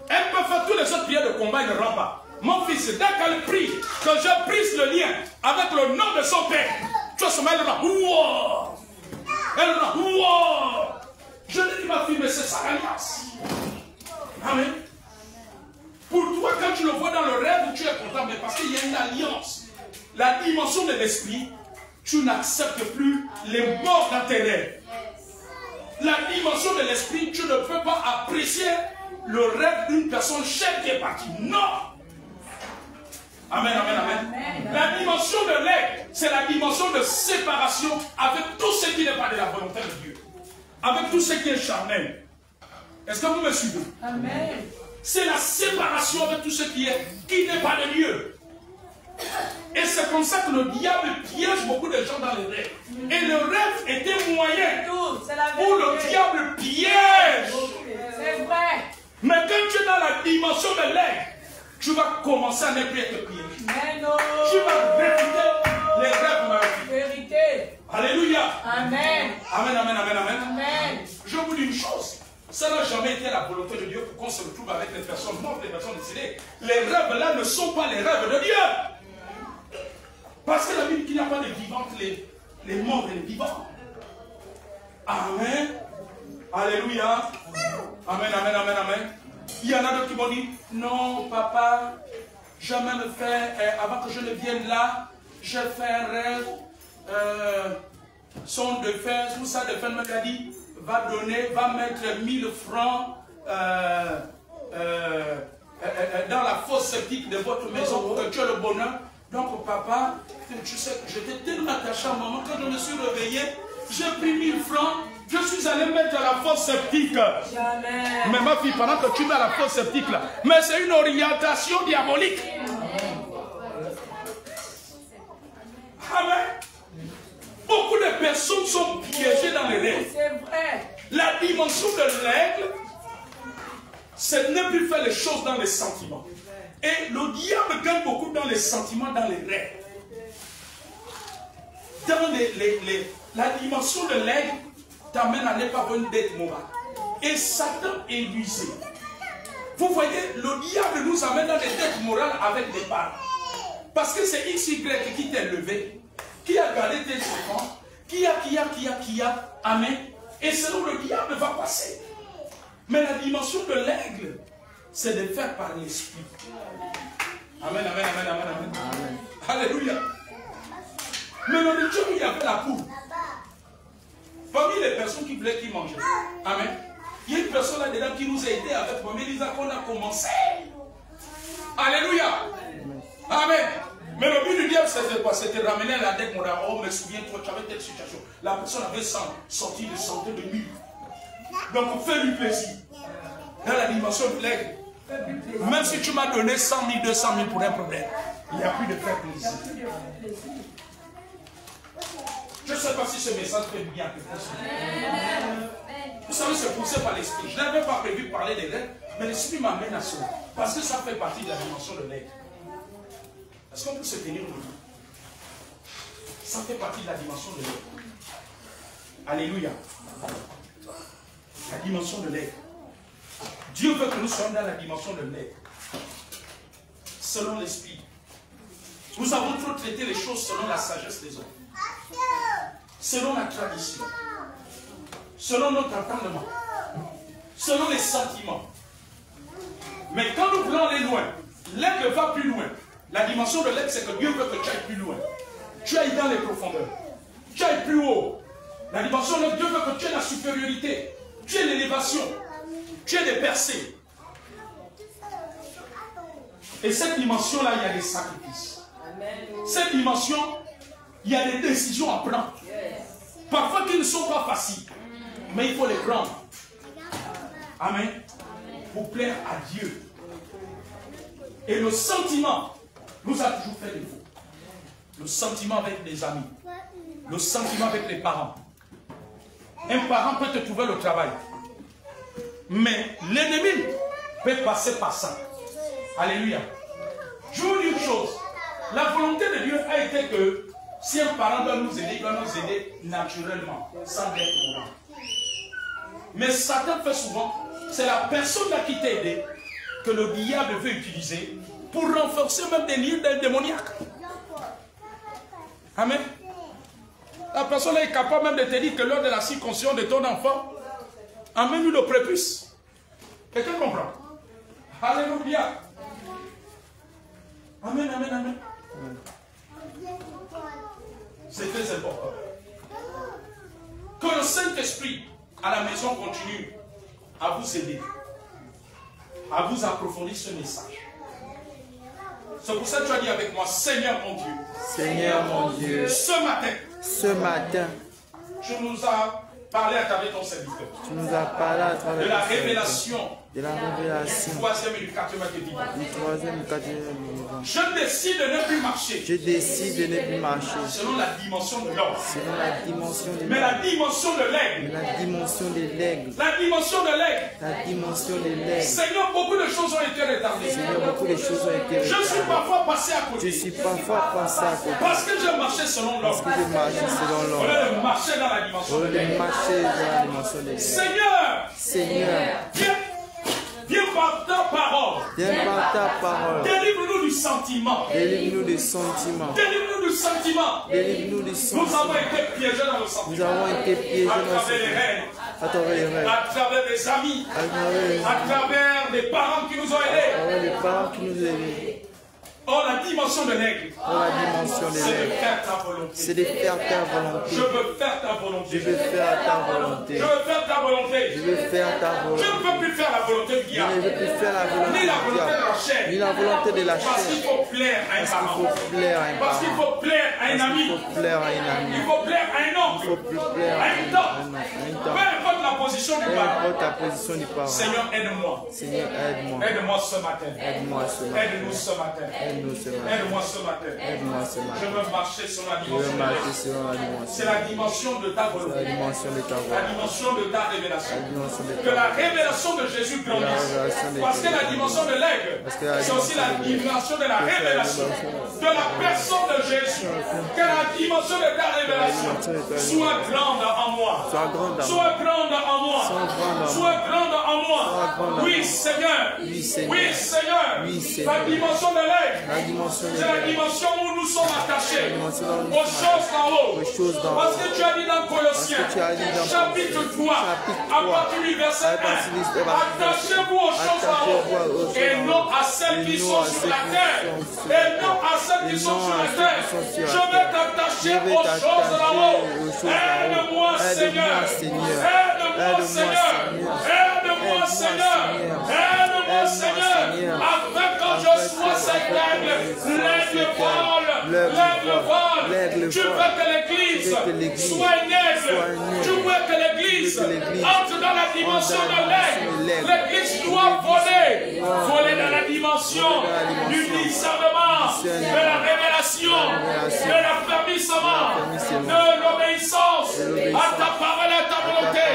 Elle peut faire toutes les autres prières de combat, elle ne rend pas. Mon fils, dès qu'elle prie, que je brise le lien avec le nom de son père, tu vois, elle rend. Wow! Elle rend. Wow! Je lui dis, ma fille, mais c'est ça l'alliance. Amen. Pour toi, quand tu le vois dans le rêve, tu es content, mais parce qu'il y a une alliance. La dimension de l'esprit, tu n'acceptes plus les morts dans tes rêves. La dimension de l'esprit, tu ne peux pas apprécier le rêve d'une personne chère qui est partie. Non! Amen, amen, amen. La dimension de l'être, c'est la dimension de séparation avec tout ce qui n'est pas de la volonté de Dieu. Avec tout ce qui est charnel. Est-ce que vous me suivez? Amen. C'est la séparation avec tout ce qui n'est pas de Dieu. Et c'est comme ça que le diable piège beaucoup de gens dans les rêves. Et le rêve était moyen où le diable piège. C'est vrai. Mais quand tu es dans la dimension de l'être, tu vas commencer à ne plus être piégé. Tu vas vériter les rêves de ma vie. Vérité. Alléluia. Amen. Amen, amen, amen, amen. Amen. Je vous dis une chose. Ça n'a jamais été la volonté de Dieu pour qu'on se retrouve avec les personnes mortes, les personnes décédées. Les rêves là ne sont pas les rêves de Dieu. Parce que la Bible, qu'il n'y a pas de vivantes, les morts et les vivants. Amen. Alléluia. Amen, amen, amen, amen. Il y en a d'autres qui m'ont dit, non, papa, jamais me faire, avant que je ne vienne là, j'ai fait un rêve, son de fer, tout ça, de fer me l'a dit, va donner, va mettre 1000 francs dans la fosse septique de votre maison pour que tu aies le bonheur. Donc, papa, tu sais, j'étais tellement attaché à maman, quand je me suis réveillé, j'ai pris 1000 francs. Je suis allé mettre à la fosse septique. Jamais. Mais ma fille, pendant que tu mets à la fosse septique là, mais c'est une orientation diabolique. Amen. Beaucoup de personnes sont piégées dans les rêves. C'est vrai. La dimension de l'aigle, c'est ne plus faire les choses dans les sentiments. Et le diable gagne beaucoup dans les sentiments, dans les rêves. Dans la dimension de l'aigle t'amène à ne pas avoir une dette morale. Et Satan est usé. Vous voyez, le diable nous amène dans des dettes morales avec des parents. Parce que c'est XY qui t'a élevé, qui a gardé tes enfants, qui a. Amen. Et selon le diable va passer. Mais la dimension de l'aigle, c'est de faire par l'esprit. Amen, amen, amen, amen, amen. Amen. Alléluia. Mais le Dieu, il y avait la poule. Parmi les personnes qui voulaient qu'il mangeait. Amen. Il y a une personne là-dedans qui nous a aidés avec moi. Mais il qu'on a commencé. Alléluia. Amen. Mais le but du diable, c'était quoi? C'était de ramener à la tête morale. Oh, mais souviens-toi, tu avais telle situation. La personne avait sorti de santé de nuit. Donc, fais-lui plaisir. Dans la dimension de l'aigle. Même si tu m'as donné 100 000, 200 000 pour un problème, il n'y a plus de faire plaisir. Je ne sais pas si ce message fait du bien à quelqu'un. Vous savez, c'est poussé par l'esprit. Je n'avais pas prévu de parler des règles, mais l'esprit m'amène à cela. Parce que ça fait partie de la dimension de l'aigle. Est-ce qu'on peut se tenir au milieu? Ça fait partie de la dimension de l'aigle. Alléluia. La dimension de l'aigle. Dieu veut que nous soyons dans la dimension de l'aigle. Selon l'esprit. Nous avons trop traité les choses selon la sagesse des hommes. Selon la tradition. Selon notre entendement. Selon les sentiments. Mais quand nous voulons aller loin, l'aigle va plus loin. La dimension de l'aigle, c'est que Dieu veut que tu ailles plus loin. Tu ailles dans les profondeurs. Tu ailles plus haut. La dimension de l'aigle, Dieu veut que tu aies la supériorité. Tu aies l'élévation. Tu aies des percées. Et cette dimension-là, il y a des sacrifices. Cette dimension, il y a des décisions à prendre. Parfois qui ne sont pas faciles. Mais il faut les prendre. Amen. Pour plaire à Dieu. Et le sentiment nous a toujours fait défaut. Le sentiment avec les amis. Le sentiment avec les parents. Un parent peut te trouver le travail. Mais l'ennemi peut passer par ça. Alléluia. Je vous dis une chose. La volonté de Dieu a été que si un parent doit nous aider, il doit nous aider naturellement, sans être mourant. Mais Satan fait souvent, c'est la personne là qui t'a aidé que le diable veut utiliser pour renforcer même des liens démoniaques. Amen. La personne là est capable même de te dire que lors de la circoncision de ton enfant, amène-lui le prépuce. Quelqu'un comprend? Alléluia. Amen, amen, amen. C'est très important. Que le Saint-Esprit à la maison continue à vous aider, à vous approfondir ce message. C'est pour ça que tu as dit avec moi, Seigneur mon Dieu. Seigneur mon Dieu. Ce matin, tu nous as parlé à travers ton serviteur. Tu nous as parlé à travers de la révélation. De la révélation. Du troisième et du quatrième vivant. Du troisième et du quatrième vivant. Je décide de ne plus marcher. Je décide de ne plus marcher. Selon la dimension de l'homme. Selon la dimension de l'homme. Mais la dimension de l'aigle. La dimension de l'aigle. La dimension de l'aigle. La dimension de l'aigle. Seigneur, beaucoup de choses ont été retardées. Seigneur, beaucoup de choses ont été retardées. Je suis parfois passé à côté. Je suis parfois passé à côté. Parce que j'ai marché selon l'homme. Parce que j'ai marché selon l'homme. Au lieu de marcher dans la dimension de l'aigle. Marcher dans la dimension de l'aigle. Seigneur. Seigneur. Viens par ta parole. Viens par ta parole. Délivre-nous du sentiment. Délivre-nous des sentiments. Délivre-nous du sentiment. Délivre-nous des sentiments. Nous avons été piégés dans le sentiment. Nous avons été piégés dans le à travers les rêves. À travers les rêves. À travers des amis. À travers des parents qui nous ont aidés. À travers les parents qui nous ont aidés. Oh, la dimension de l'aigle. Oh, la dimension de l'aigle. C'est de faire ta volonté. C'est de faire ta volonté. Je veux faire ta volonté. Je veux faire ta volonté. Je veux faire ta volonté. Je veux faire ta volonté. Je ne veux plus faire la volonté du diable. Je ne veux plus faire la volonté ni la volonté de la chair. Ni la volonté de la chair. Parce qu'il faut plaire à un parent. Parce qu'il faut plaire à un ami. Il faut plaire à un ami. Il faut plaire à un oncle. Il faut plaire à un temps. Peu importe la position du parent. Peu importe la position du parent. Seigneur, aide-moi. Seigneur, aide-moi. Aide-moi ce matin. Aide-moi ce matin. Aide-nous ce matin. Aide-nous ce matin. Aide-moi ce matin. Aide-moi ce matin. Je veux marcher sur la Je dimension. veux marcher sur la dimension. C'est la dimension de ta volonté. La dimension de ta volonté. La dimension de ta révélation. La dimension de ta Que la révélation de Jésus grandisse. Parce que la dimension de l'aigle, c'est aussi la dimension de la révélation de la personne de Jésus. Que la dimension de ta révélation soit grande en moi. Soit grande en moi. Soit grande en moi. Oui, Seigneur. Oui, Seigneur. La dimension de l'aigle, c'est la dimension où nous sommes attachés aux choses d'en haut. Parce que tu as dit dans Colossiens, chapitre 3, à partir du verset 1, attachez-vous aux choses d'en haut et non à celles qui sont sur la terre. Et non à celles qui sont sur la terre. Je vais t'attacher aux choses d'en haut. Aide-moi, Seigneur. Aide-moi, Seigneur. Aide-moi, Seigneur. Aide-moi, Seigneur. Afin que je sois cet aigle, l'aigle vole L'aigle vole. L'aigle Tu veux vole. que l'Église soit une aigle. Tu veux que l'Église entre dans la dimension de l'aigle. L'Église doit voler. Voler dans la dimension du discernement, de la révélation, de l'affermissement, de l'obéissance à ta parole et à ta volonté.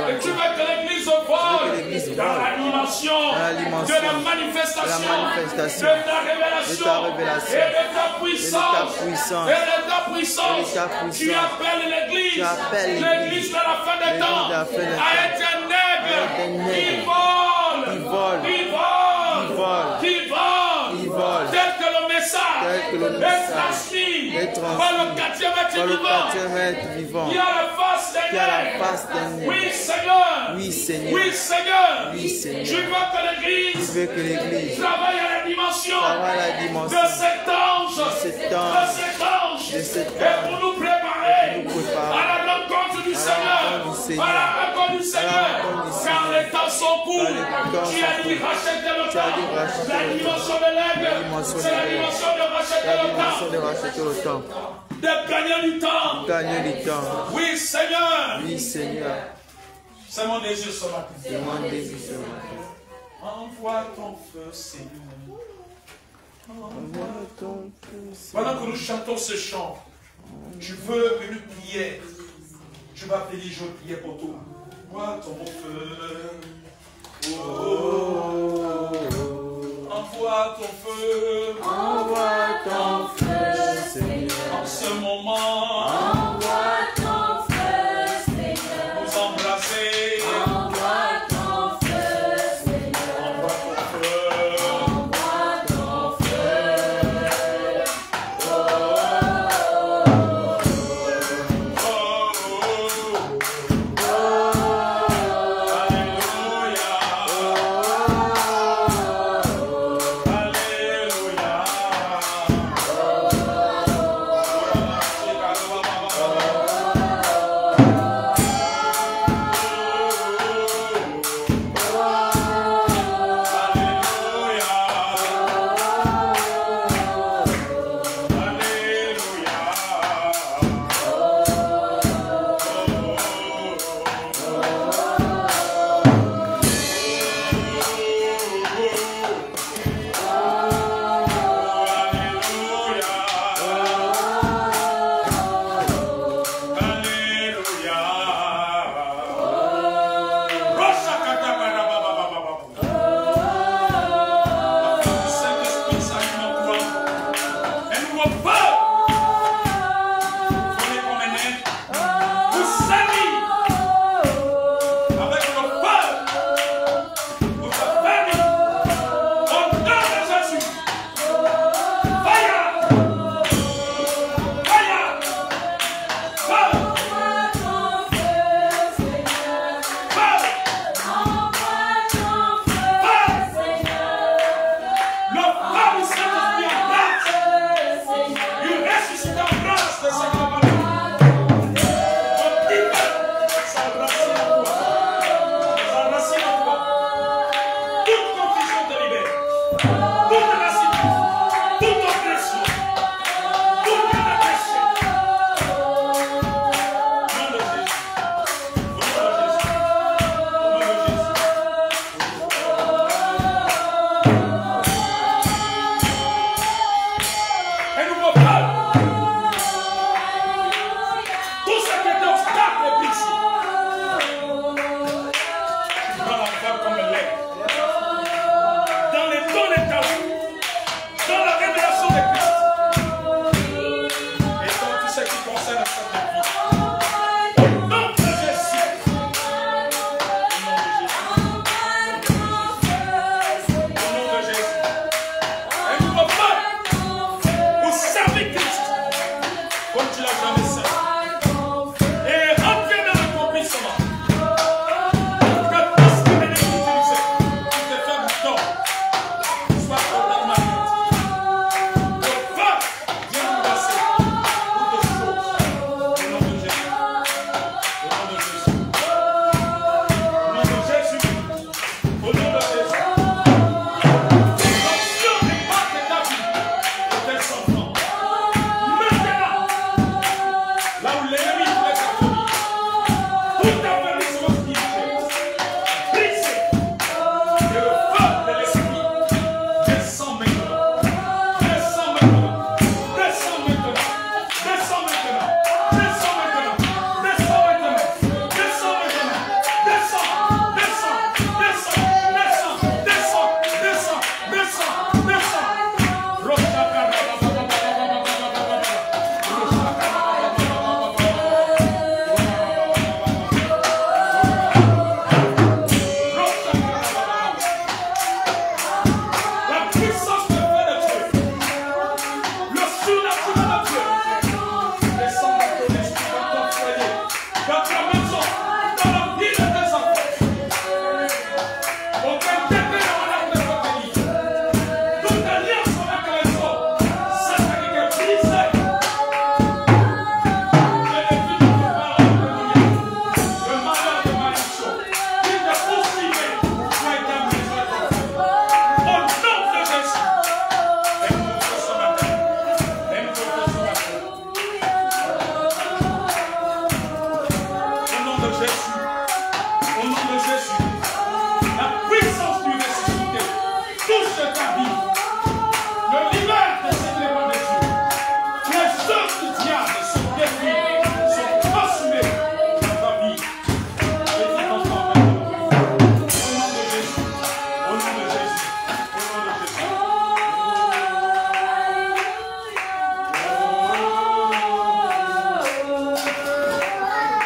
Et tu veux que l'Église vole dans la dimension de la manifestation, de ta révélation et de ta puissance. Et de ta puissance. Tu appelles l'Église de la fin des temps à être un aigle qui vole, tel que le message est transmis par le quatrième être vivant, qui a la face d'un aigle. Oui, Seigneur. Tu veux que l'Église travaille à la dimension de cet ange, et pour nous préparer à la rencontre du Seigneur, car les temps sont courts. Tu as dit racheter le temps. La dimension de l'aigle, c'est la dimension de racheter le temps. De gagner du temps. Oui, Seigneur. C'est mon désir ce matin. Envoie ton feu, Seigneur. Pendant que nous chantons ce chant, tu veux une prière. Tu vas te dire, je veux prier pour toi. Envoie ton feu. Envoie ton feu. Seigneur. En ce moment. Envoie ton feu, Seigneur. Nous embrasser. Alléluia.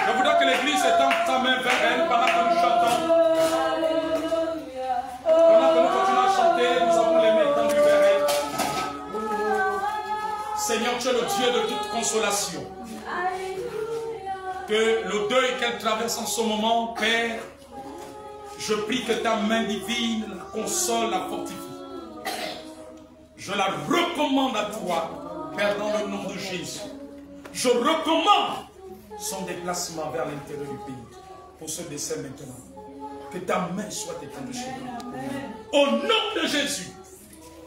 Je voudrais que l'église étende sa main vers elle pendant que nous chantons. Pendant que nous continuons à chanter, nous avons les mains étendues vers elle. Seigneur, tu es le Dieu de toute consolation. Que le deuil qu'elle traverse en ce moment, Père, je prie que ta main divine la console, la fortifie. Je la recommande à toi, Père, dans le nom de Jésus. Je recommande son déplacement vers l'intérieur du pays pour ce décès maintenant. Que ta main soit étendue sur lui. Au nom de Jésus,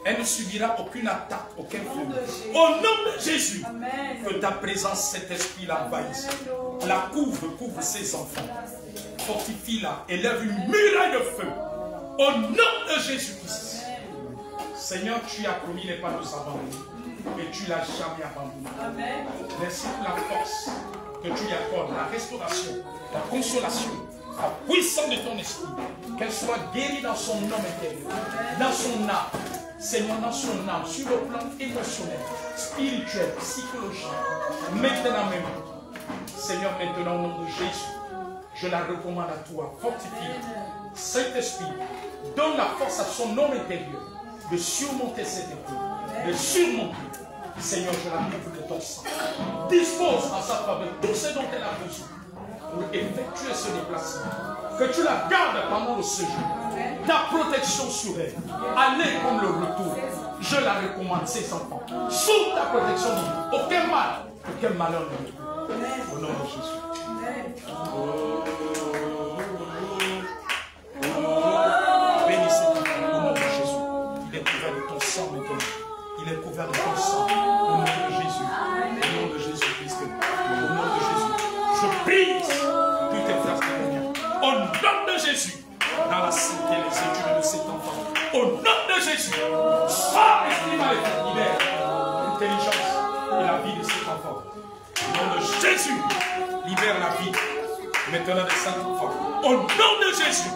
elle ne subira aucune attaque, aucun feu. Au nom de Jésus, que ta présence, cet esprit l'envahisse. La couvre ses enfants. Fortifie-la, élève une muraille de feu. Au nom de Jésus-Christ. Seigneur, tu as promis ne pas nous abandonner. Et tu ne l'as jamais abandonné. Merci pour la force que tu lui accordes, la restauration, la consolation, la puissance de ton esprit. Qu'elle soit guérie dans son âme intérieur, dans son âme. Seigneur, dans son âme, sur le plan émotionnel, spirituel, psychologique. Maintenant même. Seigneur, maintenant au nom de Jésus, je la recommande à toi. Fortifie Saint-Esprit. Donne la force à son homme intérieur de surmonter cette épreuve, de surmonter. Seigneur, je la couvre de ton sang. Dispose en sa faveur tout ce dont elle a besoin pour effectuer ce déplacement. Que tu la gardes pendant le séjour. Ta protection sur elle. Aller comme le retour. Je la recommande, ses enfants. Sous ta protection divine. Aucun mal, aucun malheur ne trouve. Au nom de Jésus. Bénissez ton nom. Au nom de Jésus. Il est couvert de ton sang maintenant. Il est couvert de ton sang. Au nom de Jésus. Au nom de Jésus-Christ. Au nom de Jésus. Je brise tous tes frères témoignages. Au nom de Jésus. Dans la santé et les études de cet enfant. Au nom de Jésus. Sois esprit maléfique. Libère l'intelligence et la vie de cet enfant. Au nom de Jésus, libère la vie maintenant de cet enfant. Au nom de Jésus,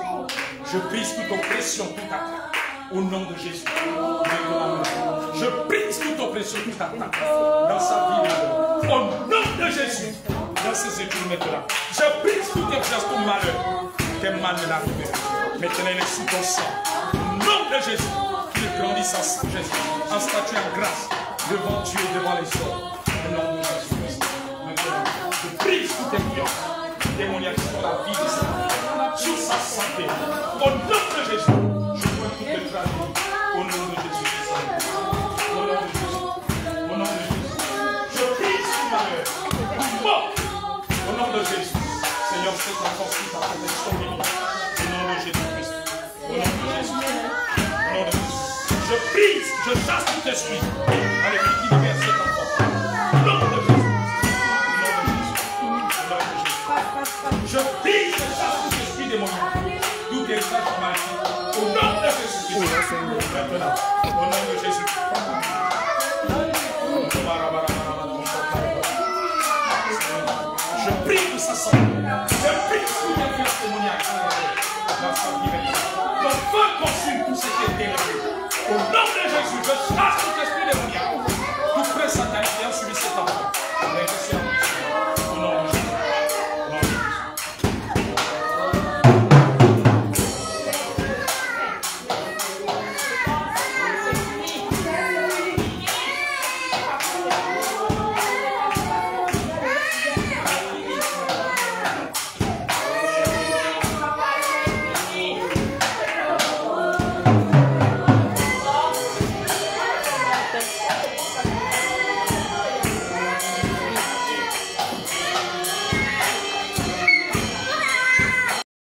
je brise toute oppression, toute attaque. Au nom de Jésus, je brise toute oppression, toute attaque dans sa vie. Au nom de Jésus, dans ses études maintenant, je brise toute influence, tout malheur. Quel mal ne l'arrive. Maintenant, il est sous ton sang. Au nom de Jésus, qu'il grandisse en sagesse, en statut, en grâce, devant Dieu, devant les hommes. Au nom de Jésus. Je brise toute influence démoniaque sur la vie de sa vie, sur sa santé. Au nom de Jésus, je vois toutes les tragédies. Au nom de Jésus, au nom de Jésus, au nom de Jésus, je brise tout malheur, tout mort. Au nom de Jésus, Seigneur, c'est ta force, ta protection divine. Au nom de Jésus-Christ, au nom de Jésus, au nom de Jésus, je brise, je chasse tout esprit. Allez, qui libère cet enfant. Au nom de Jésus. Je brise le chasse de l'esprit démoniaque. D'où qu'il sache mal. Au nom de Jésus. Maintenant, au nom de Jésus. Je prie pour sa santé. Je prie pour l'influence démoniaque dans sa vie maintenant. Le feu consume tout ce qui est terrible. Au nom de Jésus, je chasse tout esprit démoniaque.